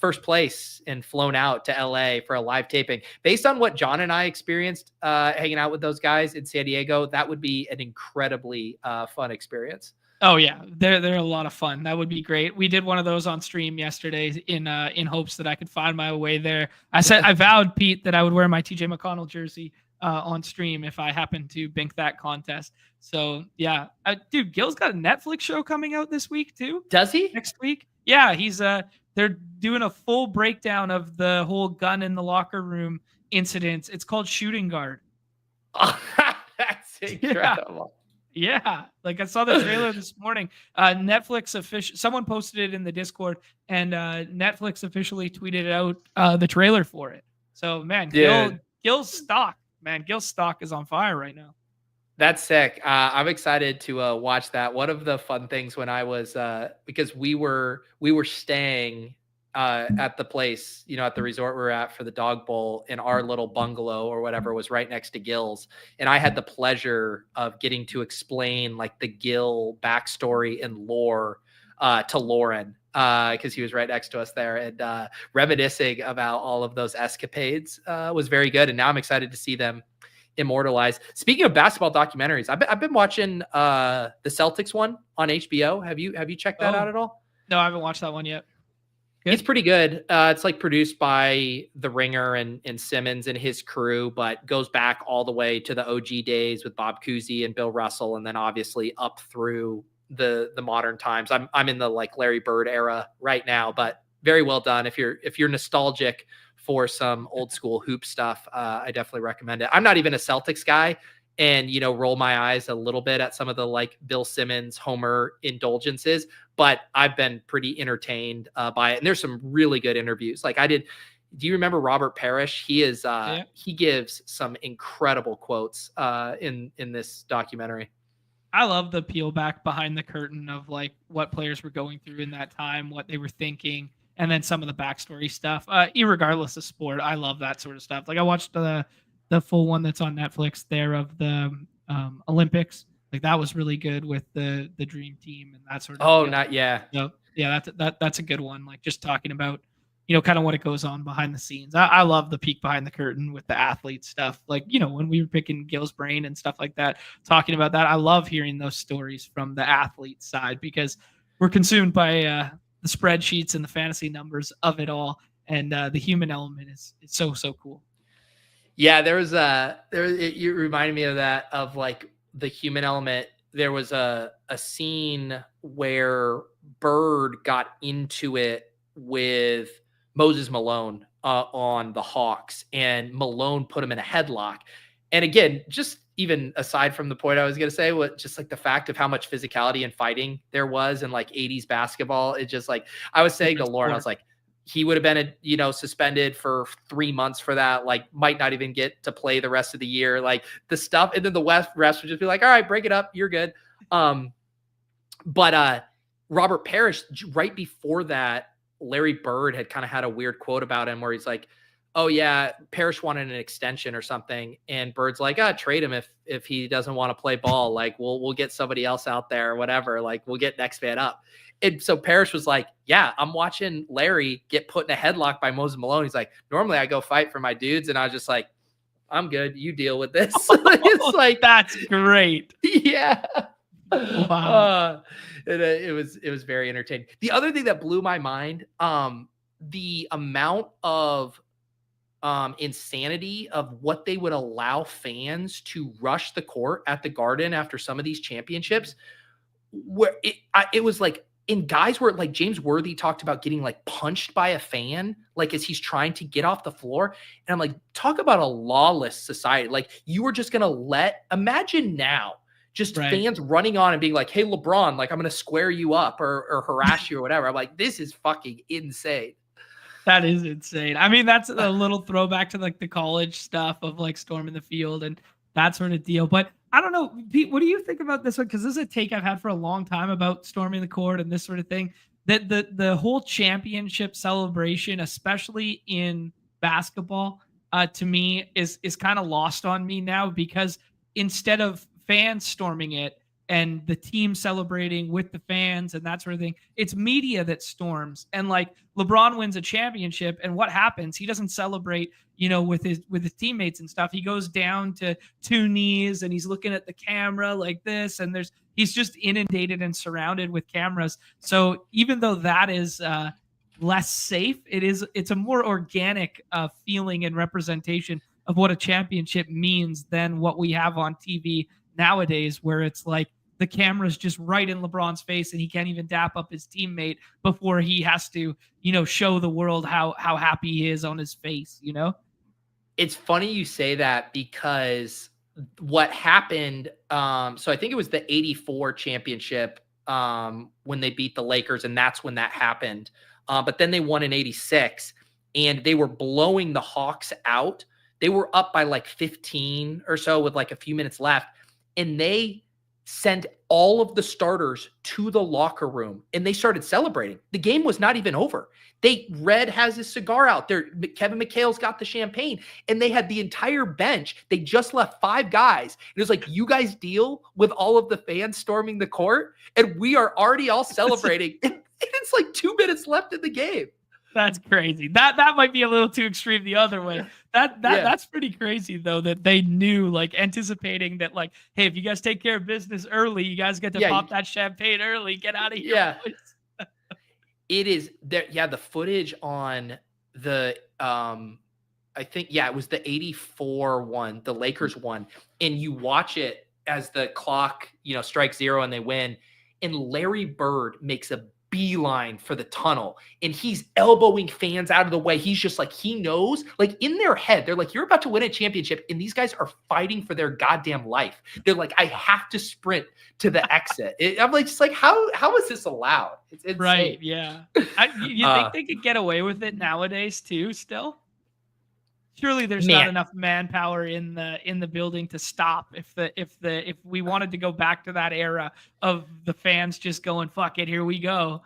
first place and flown out to LA for a live taping, based on what John and I experienced hanging out with those guys in San Diego, that would be an incredibly fun experience. Oh yeah, they're a lot of fun. That would be great. We did one of those on stream yesterday in hopes that I could find my way there. I vowed Pete that I would wear my TJ McConnell jersey on stream if I happen to bink that contest. So yeah, dude, Gil's got a Netflix show coming out this week too. Does he? Next week? Yeah, he's they're doing a full breakdown of the whole gun in the locker room incidents. It's called Shooting Guard. Oh, that's incredible. Yeah, like I saw the trailer this morning. Someone posted it in the Discord, and Netflix officially tweeted out the trailer for it. So man, Gil's stock is on fire right now. That's sick. I'm excited to watch that. One of the fun things when I was because we were staying at the place, at the resort we were at for the Dog Bowl, in our little bungalow or whatever was right next to Gil's. And I had the pleasure of getting to explain like the Gil backstory and lore to Lauren because he was right next to us there, and reminiscing about all of those escapades was very good. And now I'm excited to see them immortalized. Speaking of basketball documentaries, I've been watching the Celtics one on HBO. Have you checked that out at all? No, I haven't watched that one yet. Good. It's pretty good. It's like produced by The Ringer and Simmons and his crew, but goes back all the way to the OG days with Bob Cousy and Bill Russell, and then obviously up through the modern times. I'm in the like Larry Bird era right now, but very well done. If you're nostalgic for some old school hoop stuff, I definitely recommend it. I'm not even a Celtics guy, and roll my eyes a little bit at some of the like Bill Simmons Homer indulgences, but I've been pretty entertained by it. And there's some really good interviews. Like do you remember Robert Parrish? He is he gives some incredible quotes in this documentary. I love the peel back behind the curtain of like what players were going through in that time, what they were thinking, and then some of the backstory stuff. Irregardless of sport, I love that sort of stuff. Like I watched the full one that's on Netflix there of the Olympics. Like that was really good with the dream team and that sort of. Oh, not yeah. So yeah, that's a good one. Like just talking about kind of what it goes on behind the scenes. I love the peek behind the curtain with the athlete stuff. Like when we were picking Gil's brain and stuff like that, talking about that. I love hearing those stories from the athlete side because we're consumed by the spreadsheets and the fantasy numbers of it all, and the human element is so cool. Yeah, you reminded me of that, of like the human element. there was a scene where Bird got into it with Moses Malone on the Hawks, and Malone put him in a headlock. And again, just even aside from the point I was going to say, what just like the fact of how much physicality and fighting there was in like 80s basketball, it just like, I was saying to Lauren, I was like, he would have been, suspended for 3 months for that. Like, might not even get to play the rest of the year. Like the stuff, and then the refs would just be like, "All right, break it up. You're good." But Robert Parrish, right before that, Larry Bird had kind of had a weird quote about him where he's like, "Oh yeah, Parrish wanted an extension or something," and Bird's like, trade him if he doesn't want to play ball. Like, we'll get somebody else out there or whatever. Like, we'll get next man up." And so Parrish was like, "Yeah, I'm watching Larry get put in a headlock by Moses Malone." He's like, "Normally I go fight for my dudes," and I was just like, "I'm good. You deal with this." It's like, that's great. Yeah. Wow. It was very entertaining. The other thing that blew my mind, the amount of insanity of what they would allow fans to rush the court at the Garden after some of these championships, where it was like, in guys where like James Worthy talked about getting like punched by a fan, like as he's trying to get off the floor. And I'm like, talk about a lawless society. Like, you were just going to imagine now, just fans running on and being like, "Hey, LeBron, like, I'm going to square you up or harass you or whatever." I'm like, this is fucking insane. That is insane. I mean, that's a little throwback to like the college stuff of like storming the field and that sort of deal. But I don't know, Pete, what do you think about this one? Because this is a take I've had for a long time about storming the court and this sort of thing. That the whole championship celebration, especially in basketball, to me is kind of lost on me now, because instead of fans storming it and the team celebrating with the fans and that sort of thing, it's media that storms. And like, LeBron wins a championship, and what happens? He doesn't celebrate, with his teammates and stuff. He goes down to 2 knees and he's looking at the camera like this, and he's just inundated and surrounded with cameras. So even though that is less safe, it's a more organic feeling and representation of what a championship means than what we have on TV nowadays, where it's like the camera's just right in LeBron's face and he can't even dap up his teammate before he has to, show the world how happy he is on his face, It's funny you say that, because what happened, so I think it was the 84 championship when they beat the Lakers, and that's when that happened. But then they won in 86, and they were blowing the Hawks out. They were up by like 15 or so with like a few minutes left, and they sent all of the starters to the locker room and they started celebrating. The game was not even over. Red has his cigar out there. Kevin McHale's got the champagne, and they had the entire bench. They just left 5 guys. It was like, you guys deal with all of the fans storming the court, and we are already all celebrating. And it's like 2 minutes left in the game. That's crazy. That might be a little too extreme the other way. That's pretty crazy though, that they knew, like, anticipating that, like, hey, if you guys take care of business early, you guys get to pop that champagne early. Get out of here. Yeah. It is there. Yeah, the footage on the I think it was the 84 one, the Lakers one, and you watch it as the clock, strikes 0 and they win, and Larry Bird makes a beeline for the tunnel, and he's elbowing fans out of the way. He's just like, he knows, like, in their head, they're like, you're about to win a championship, and these guys are fighting for their goddamn life. They're like, I have to sprint to the exit. I'm like, just like, how is this allowed? It's insane. Right? Yeah. You think they could get away with it nowadays too? Still, surely there's not enough manpower in the building to stop if we wanted to go back to that era of the fans just going, fuck it, here we go.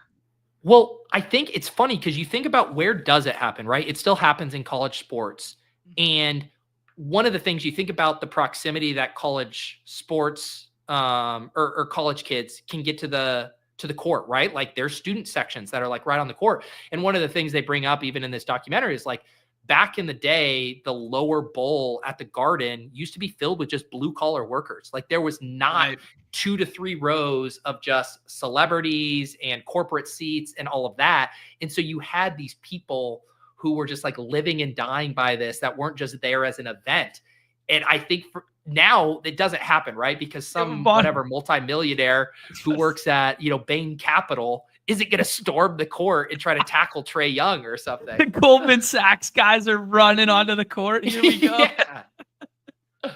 Well, I think it's funny because you think about, where does it happen, right? It still happens in college sports. And one of the things, you think about the proximity that college sports or college kids can get to the court, right? Like, there's student sections that are like right on the court. And one of the things they bring up even in this documentary is like, back in the day, the lower bowl at the Garden used to be filled with just blue collar workers. Like, there was not 2 to 3 rows of just celebrities and corporate seats and all of that. And so you had these people who were just like living and dying by this, that weren't just there as an event. And I think now it doesn't happen, right? Because some whatever multimillionaire who works at, Bain Capital isn't going to storm the court and try to tackle Trae Young or something. The Goldman Sachs guys are running onto the court. Here we go. Yeah.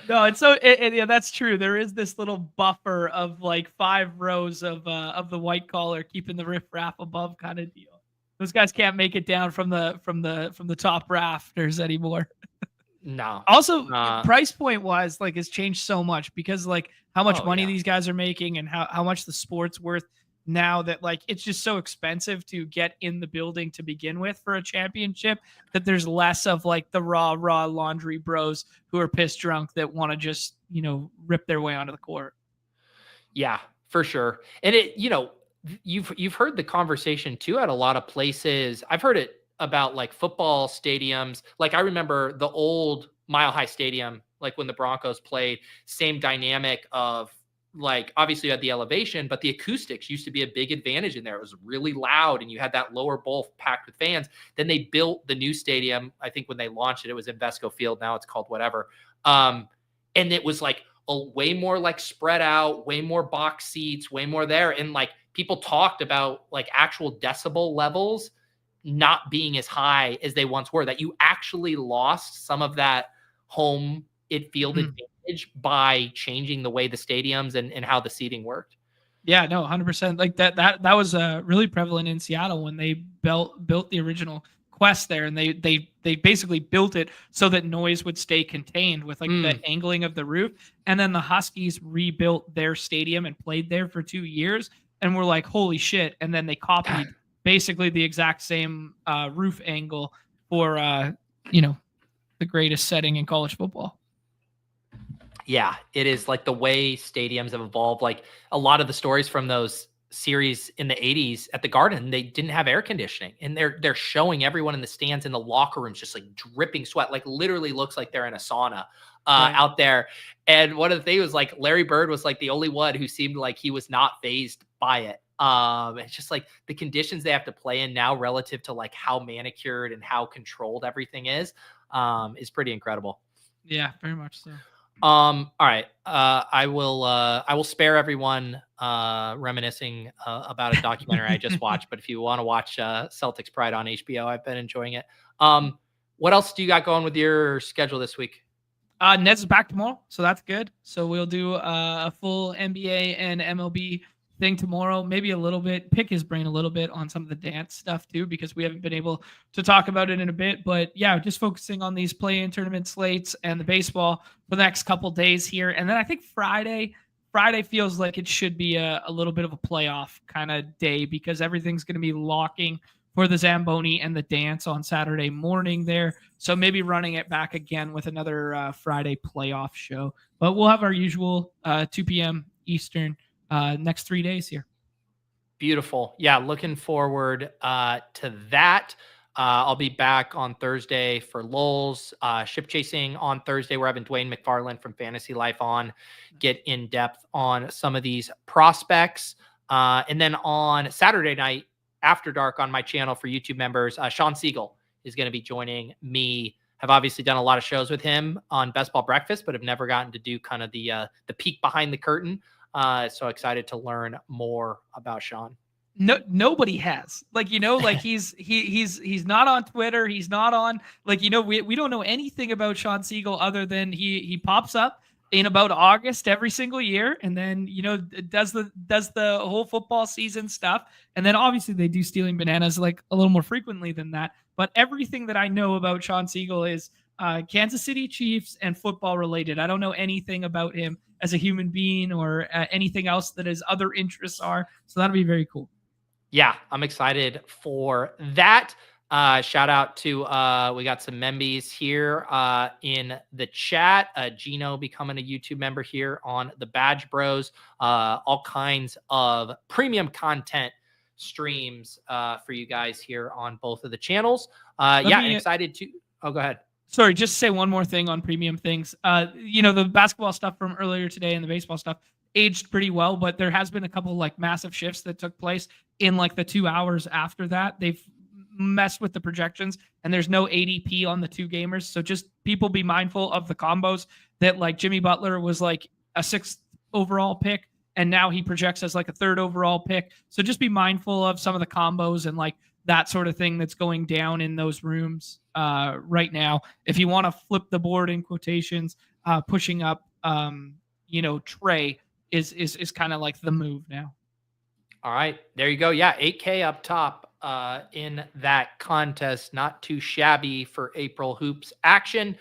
No, it's yeah, that's true. There is this little buffer of like 5 rows of the white collar keeping the riffraff above kind of deal. Those guys can't make it down from the top rafters anymore. No. Also, price point wise, like, has changed so much because like how much money these guys are making and how much the sport's worth now, that like it's just so expensive to get in the building to begin with for a championship, that there's less of like the raw laundry bros who are pissed drunk that want to just, rip their way onto the court. Yeah, for sure. And you've heard the conversation too at a lot of places. I've heard it about like football stadiums. Like I remember the old Mile High Stadium, like when the Broncos played, same dynamic of like, obviously you had the elevation, but the acoustics used to be a big advantage in there. It was really loud and you had that lower bowl packed with fans. Then they built the new stadium. I think when they launched it, it was Invesco Field. Now it's called whatever. And it was like way more like spread out, way more box seats, way more there. And like people talked about like actual decibel levels not being as high as they once were, that you actually lost some of that home field advantage by changing the way the stadiums and how the seating worked. Yeah, no, 100%. Like that was really prevalent in Seattle when they built the original Quest there, and they basically built it so that noise would stay contained with like the angling of the roof. And then the Huskies rebuilt their stadium and played there for 2 years, and were like, holy shit. And then they copied basically the exact same roof angle for the greatest setting in college football. Yeah, it is like the way stadiums have evolved. Like a lot of the stories from those series in the 80s at the Garden, they didn't have air conditioning, and they're showing everyone in the stands in the locker rooms just like dripping sweat, like literally looks like they're in a sauna out there. And one of the things was like Larry Bird was like the only one who seemed like he was not fazed by it. It's just like the conditions they have to play in now relative to like how manicured and how controlled everything is pretty incredible. Yeah, very much so. All right. I will spare everyone reminiscing about a documentary I just watched, but if you want to watch Celtics Pride on HBO, I've been enjoying it. What else do you got going with your schedule this week? Nets is back tomorrow, so that's good. So we'll do a full NBA and MLB thing tomorrow, maybe a little bit, pick his brain a little bit on some of the dance stuff too, because we haven't been able to talk about it in a bit. But yeah, just focusing on these play-in tournament slates and the baseball for the next couple days here. And then I think Friday feels like it should be a little bit of a playoff kind of day, because everything's going to be locking for the Zamboni and the dance on Saturday morning there. So maybe running it back again with another Friday playoff show. But we'll have our usual 2 p.m. Eastern next 3 days here. Beautiful. Yeah, looking forward to that. I'll be back on Thursday for Lulz. Ship Chasing on Thursday. We're having Dwayne McFarland from Fantasy Life on, get in depth on some of these prospects. And then on Saturday night, After Dark on my channel for YouTube members, Sean Siegel is going to be joining me. Have obviously done a lot of shows with him on Best Ball Breakfast, but have never gotten to do kind of the peek behind the curtain. So excited to learn more about Sean. No, nobody has, like, like he's not on Twitter. He's not on, like, we don't know anything about Sean Siegel other than he pops up in about August every single year, and then does the whole football season stuff, and then obviously they do Stealing Bananas like a little more frequently than that. But everything that I know about Sean Siegel is Kansas City Chiefs and football related. I don't know anything about him as a human being or anything else that his other interests are. So that'll be very cool. Yeah, I'm excited for that. Shout out to, we got some membies here in the chat. Gino becoming a YouTube member here on the Badge Bros. All kinds of premium content streams for you guys here on both of the channels. And excited to, go ahead. Sorry, just say one more thing on premium things. The basketball stuff from earlier today and the baseball stuff aged pretty well, but there has been a couple like massive shifts that took place in like the 2 hours after that. They've mess with the projections, and there's no ADP on the 2 gamers. So just people be mindful of the combos that like Jimmy Butler was like a 6th overall pick, and now he projects as like a 3rd overall pick. So just be mindful of some of the combos and like that sort of thing that's going down in those rooms right now. If you want to flip the board in quotations, pushing up, Trey is kind of like the move now. All right, there you go. Yeah, 8K up top in that contest. Not too shabby for April hoops action.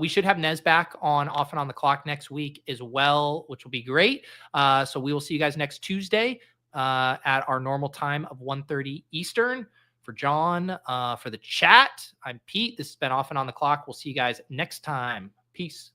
We should have Nez back on Off and On the Clock next week as well, which will be great. So we will see you guys next Tuesday at our normal time of 1:30 Eastern. For John, for the chat, I'm Pete. This has been Off and On the Clock. We'll see you guys next time. Peace.